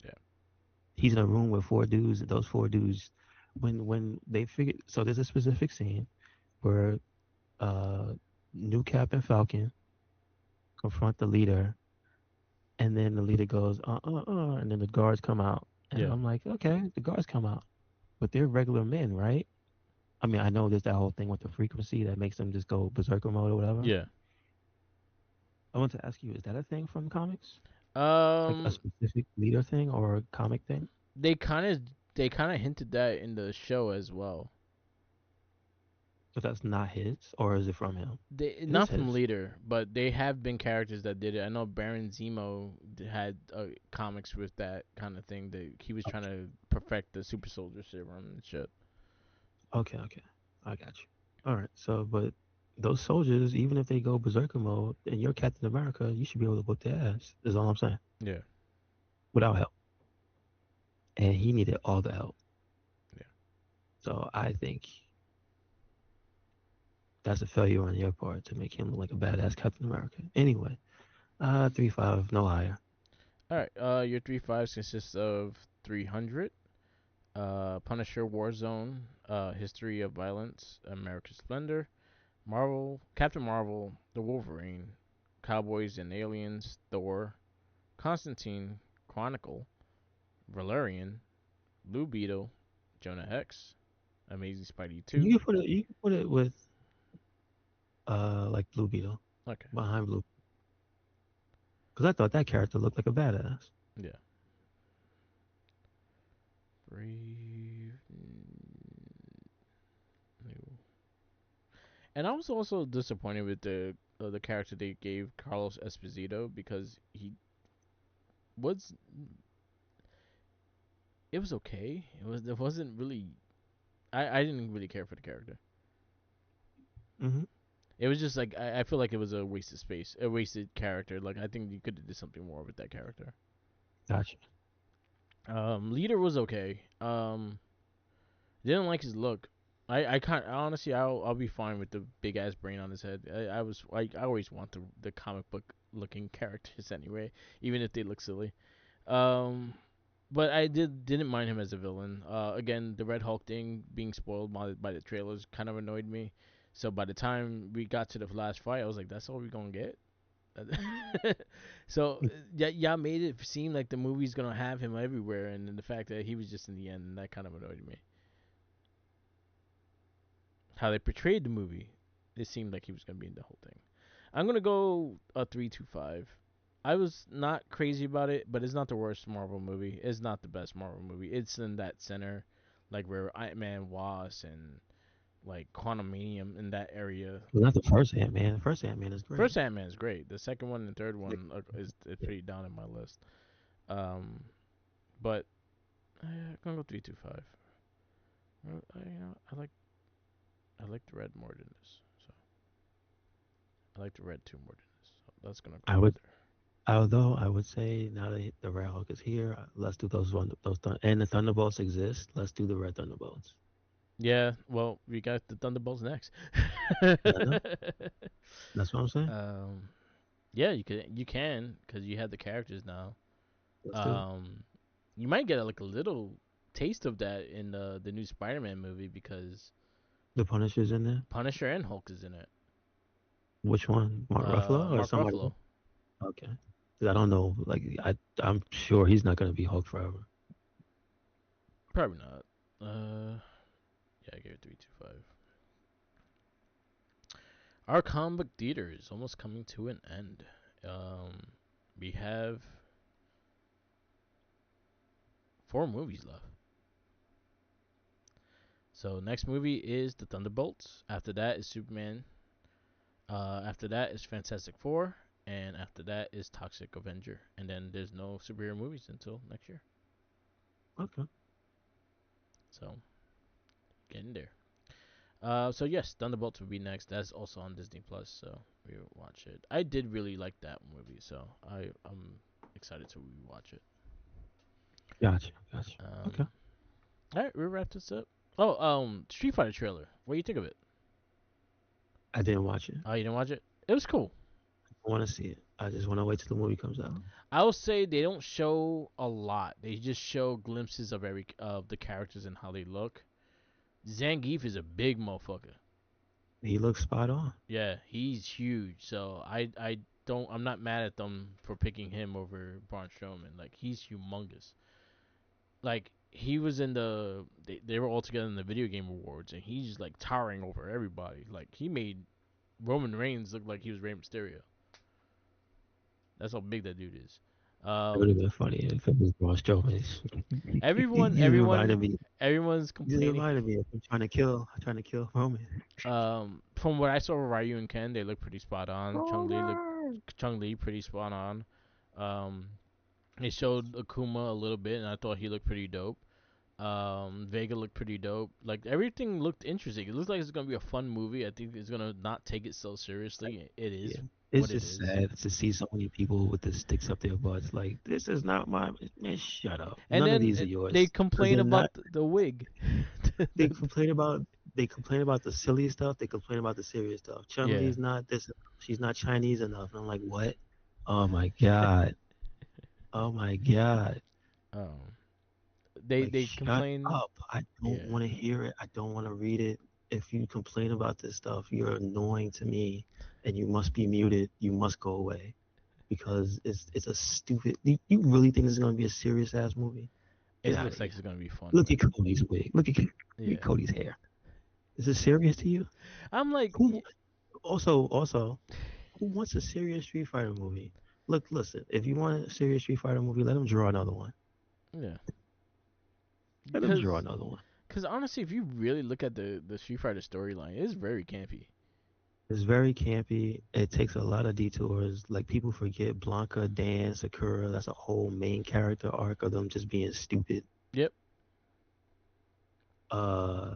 Yeah. He's in a room with four dudes, and those four dudes, when they figure, so there's a specific scene where uh, New Cap and Falcon confront the leader, and then the leader goes, and then the guards come out, and Yeah. I'm like, okay, the guards come out, but they're regular men, right? I mean, I know there's that whole thing with the frequency that makes them just go berserker mode or whatever. Yeah. I want to ask you, is that a thing from comics? Like a Um, specific leader thing or a comic thing? they kind of they kind of hinted that in the show as well. So that's not his, or is it from him? They It is not from his. Leader, but they have been characters that did it. I know Baron Zemo had comics with that kind of thing. That he was trying to perfect the super soldier serum and shit. Okay, okay. I got you. All right. So, but those soldiers, even if they go berserker mode and you're Captain America, you should be able to whip their ass, is all I'm saying, Yeah. without help. And he needed all the help. Yeah. So I think that's a failure on your part to make him look like a badass Captain America. Anyway, 3.5, no higher. All right. Your three fives consists of 300. Punisher Warzone. History of Violence. America's Splendor. Marvel. Captain Marvel. The Wolverine. Cowboys and Aliens. Thor. Constantine, Chronicle, Valerian, Blue Beetle, Jonah Hex, Amazing Spidey 2. You can put it with like Blue Beetle Okay. behind Blue, because I thought that character looked like a badass. Yeah. Brave New. And I was also disappointed with the character they gave Carlos Esposito because he was it was okay. It wasn't really I didn't really care for the character. Mm-hmm. It was just like I feel like it was a wasted space, a wasted character. Like I think you could have did something more with that character. Gotcha. Leader was okay. Didn't like his look. I can't honestly. I'll be fine with the big ass brain on his head. I always want the comic book looking characters anyway, even if they look silly. Um, but I didn't mind him as a villain. Again, the Red Hulk thing being spoiled by the trailers kind of annoyed me. So by the time we got to the last fight, I was like, "That's all we gonna get." So yeah, y'all made it seem like the movie's gonna have him everywhere, and then the fact that he was just in the end, that kind of annoyed me. How they portrayed the movie, it seemed like he was gonna be in the whole thing. I'm gonna go a 3.25. I was not crazy about it, but it's not the worst Marvel movie. It's not the best Marvel movie. It's in that center, like where Ant Man was and like Quantumanium in that area. Well, not the first Ant Man. The first Ant Man is great. First Ant Man is great. The second one and third Yeah. one is pretty down in my list. Um, but I'm gonna go 3.25. I like the red more than this. So I like the red two more than this. So that's gonna go I right would, there. although I would say now that the Red Hulk is here, let's do and the Thunderbolts exist. Let's do the Red Thunderbolts. Yeah, well, we got the Thunderbolts next. I know. That's what I'm saying. um, yeah, you can because you have the characters now. Let's do it. Um, you might get like a little taste of that in the new Spider-Man movie because The Punisher's in there. Punisher and Hulk is in it. Which one? Mark Ruffalo or Mark somebody else? Ruffalo. Okay. 'Cause I don't know. Like I'm sure he's not gonna be Hulk forever. Probably not. Yeah, I gave it 3.25. Our comic theater is almost coming to an end. Um, we have 4 movies left. So next movie is the Thunderbolts. After that is Superman. After that is Fantastic Four, and after that is Toxic Avenger. And then there's no superhero movies until next year. Okay. So getting there. So yes, Thunderbolts will be next. That's also on Disney Plus, so we will watch it. I did really like that movie, so I'm excited to rewatch it. Gotcha. Gotcha. Okay. Um, all right, we wrap this up. Oh, Street Fighter trailer. What do you think of it? I didn't watch it. Oh, you didn't watch it? It was cool. I want to see it. I just want to wait till the movie comes out. I will say they don't show a lot. They just show glimpses of every of the characters and how they look. Zangief is a big motherfucker. He looks spot on. Yeah, he's huge. So I'm not mad at them for picking him over Braun Strowman. Like he's humongous. Like he was in they were all together in the video game awards and he's like towering over everybody. Like he made Roman Reigns look like he was Rey Mysterio. That's how big that dude is. It would Um, have been funny if it was Braun Strowman. everyone, You everyone, reminded me. everyone's You just complaining. reminded me of him trying to kill Roman. From what I saw of Ryu and Ken, they look pretty spot on. Roman. Chung Li pretty spot on. Um, they showed Akuma a little bit, and I thought he looked pretty dope. Vega looked pretty dope. Like everything looked interesting. It looks like it's gonna be a fun movie. I think it's gonna not take it so seriously. It is Yeah. It's what it just is. sad to see so many people with the sticks up their butts. Like, this is not my man. Shut up. And None of then these are they yours. Because complain they're about not. the wig. They complain about. They complain about the silly stuff. They complain about the serious stuff. Chun Yeah. Li's not this. She's not Chinese enough. And I'm like, what? Oh my god. Oh my god. Um, they Like, they shut complain. up. I don't Yeah. want to hear it. I don't want to read it. If you complain about this stuff, you're annoying to me, and you must be muted. You must go away. because it's a stupid. You really think this is gonna be a serious ass movie? Get It out of looks like here. it's gonna be fun Look though. at Cody's wig. Look at Yeah. Cody's hair. Is this serious to you? I'm like, Who also who wants a serious Street Fighter movie? Look, listen. If you want a serious Street Fighter movie, let them draw another one. yeah, Let them draw because another one. honestly, if you really look at the Street Fighter storyline, it's very campy. It's very campy. It takes a lot of detours. Like people forget Blanca, Dan, Sakura. That's a whole main character arc of them just being stupid. Yep. Uh,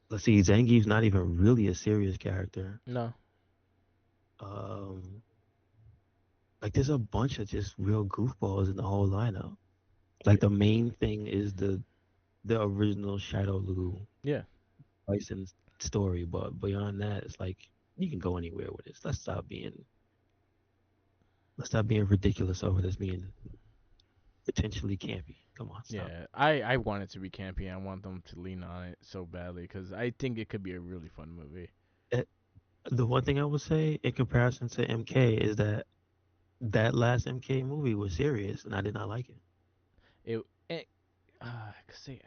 let's see. Zangief's not even really a serious character. No. Um, like there's a bunch of just real goofballs in the whole lineup. Like the main thing is the original Shadow Lu Yeah. Bison story, but beyond that, it's like you can go anywhere with this. Let's stop being ridiculous over this being potentially campy. Come on, stop. Yeah. I want it to be campy. I want them to lean on it so badly because I think it could be a really fun movie. Eh, The one thing I would say in comparison to MK is that that last MK movie was serious, and I did not like it. It cause they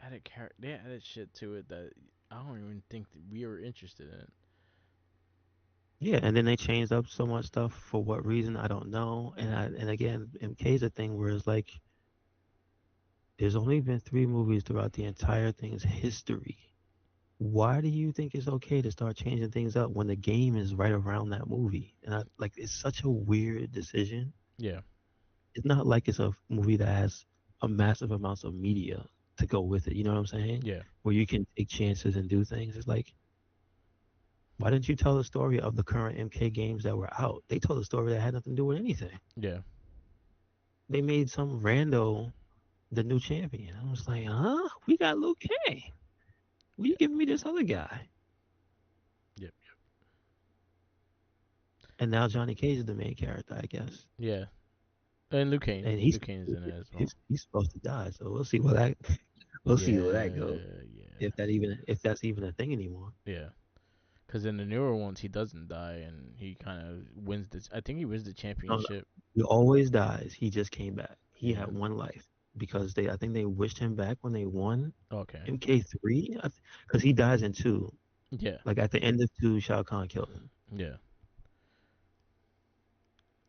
added shit to it that I don't even think that we were interested in. Yeah, and then they changed up so much stuff for what reason I don't know. And again, MK's a thing where it's like there's only been three movies throughout the entire thing's history. Why do you think it's okay to start changing things up when the game is right around that movie? And I like it's such a weird decision. Yeah. It's not like it's a movie that has a massive amounts of media to go with it. You know what I'm saying? Yeah. Where you can take chances and do things. It's like, why didn't you tell the story of the current MK games that were out? They told a story that had nothing to do with anything. Yeah. They made some rando the new champion. I was like, huh? We got Liu Kang. What you giving me this other guy? Yep. And now Johnny Cage is the main character, I guess. Yeah. And Luke Kane. And Luke Kane is in it as well. he's supposed to die, so we'll see where that goes. Yeah. Yeah. If that's even a thing anymore. Yeah. Because in the newer ones, he doesn't die, and he kind of wins the. I think he wins the No, no, championship. he always dies. He just came back. He Yeah. had one life because I think they wished him back when they won Okay. MK3, because he dies in two. Yeah. Like at the end of two, Shao Kahn killed him, Yeah.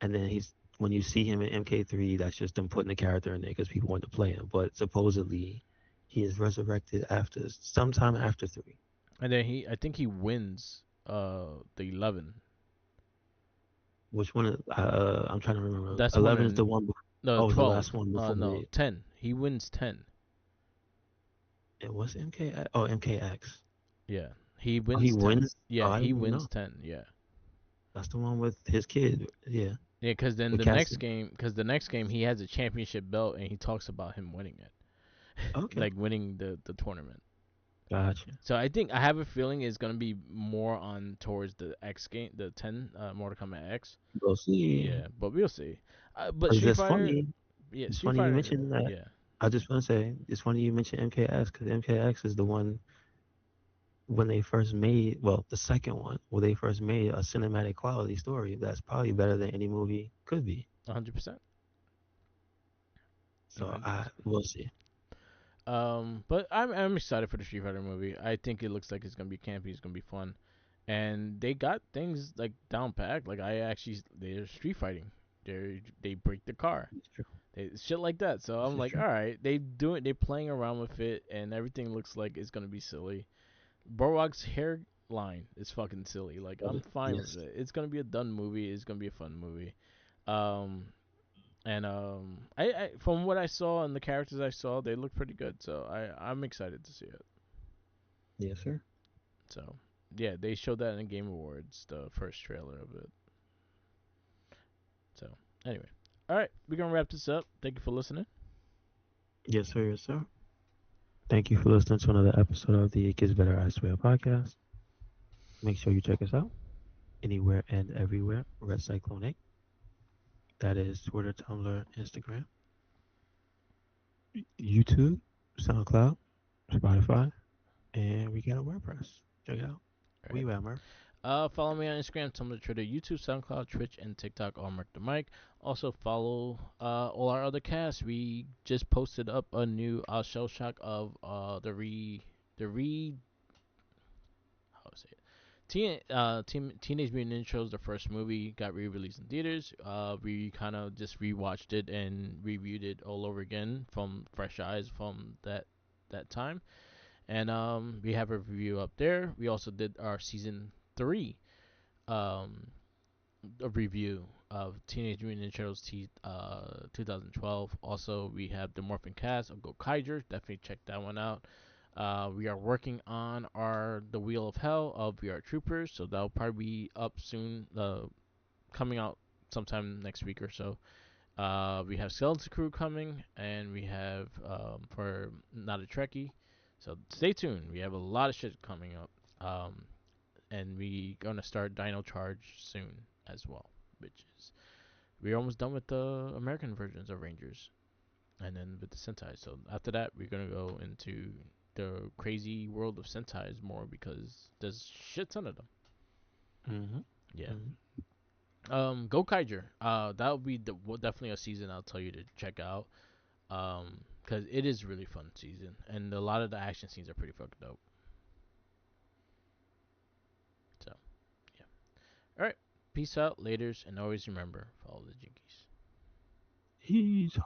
and then when you see him in MK3, that's just them putting the character in there because people want to play him. But supposedly, he is resurrected after sometime after three. And then I think he wins. The 11. Which one? I'm trying to remember. That's one 11 is the in one. no Oh, it was the 12. last one before No 10. He wins 10. it was MK. Oh, MKX. Yeah. He Oh, he wins 10. wins. Oh, Yeah. I He didn't even wins know. 10. Yeah. That's the one with his kid. Yeah, Yeah. Because then with the Cassie. next game he has a championship belt and he talks about him winning it, Okay, like winning the tournament. gotcha. So I think I have a feeling it's gonna be more on towards the X game, the 10 Mortal Kombat X. We'll see. Yeah, but we'll see. But It's Street just Fighter, funny. yeah, It's Street funny you Fighter, mentioned that. yeah, I just want to say it's funny you mentioned MKX because MKX is the one when they first made, well, the second one where they first made a cinematic quality story that's probably better than any movie could be. 100%, So I 100%. we'll see. But I'm excited for the Street Fighter movie. I think it looks like it's gonna be campy. It's gonna be fun, and they got things like down packed. Like they're street fighting. They break the car. It's true. Shit like that. So This I'm is like, true. all right, they do it. They playing around with it, and everything looks like it's gonna be silly. Borwog's hairline is fucking silly. Like I'm fine with Yes. it. It's gonna be a done movie. It's gonna be a fun movie. Um, I from what I saw and the characters I saw, they look pretty good. So I'm excited to see it. Yes, sir. So yeah, they showed that in the Game Awards, the first trailer of it. So anyway, all right, we're gonna wrap this up. Thank you for listening. Yes, sir. Yes, sir. Thank you for listening to another episode of the It Gets Better I Swear podcast. Make sure you check us out anywhere and everywhere. Red Cyclone 8. That is Twitter, Tumblr, Instagram, YouTube, SoundCloud, Spotify, and we got a WordPress. Check it out. Where you at, Mark? Follow me on Instagram, Tumblr, Twitter, YouTube, SoundCloud, Twitch, and TikTok. All Mark the Mic. Also follow all our other casts. We just posted up a new shell shock of the re how to say it. Teenage Mutant Ninja Turtles, the first movie, got re-released in theaters. We kind of just rewatched it and reviewed it all over again from fresh eyes from that time. And we have a review up there. We also did our season 3 um, a review of Teenage Mutant Ninja Turtles 2012. Also, we have the Morphin Cast of Go Kaiser. Definitely check that one out. We are working on our The Wheel of Hell of VR Troopers, so that'll probably be up soon, coming out sometime next week or so. We have Skeleton Crew coming, and we have for Not a Trekkie. So stay tuned. We have a lot of shit coming up. And we gonna start Dino Charge soon as well, which is we're almost done with the American versions of Rangers, and then with the Sentai. So after that, we're gonna go into the crazy world of Sentais more because there's shit ton of them. Mm-hmm. Yeah. Mm-hmm. Go Kaiser. That would be definitely a season I'll tell you to check out. Because it is really fun season, and a lot of the action scenes are pretty fucking dope. So yeah. All right. Peace out, laters, and always remember follow the Jinkies. He's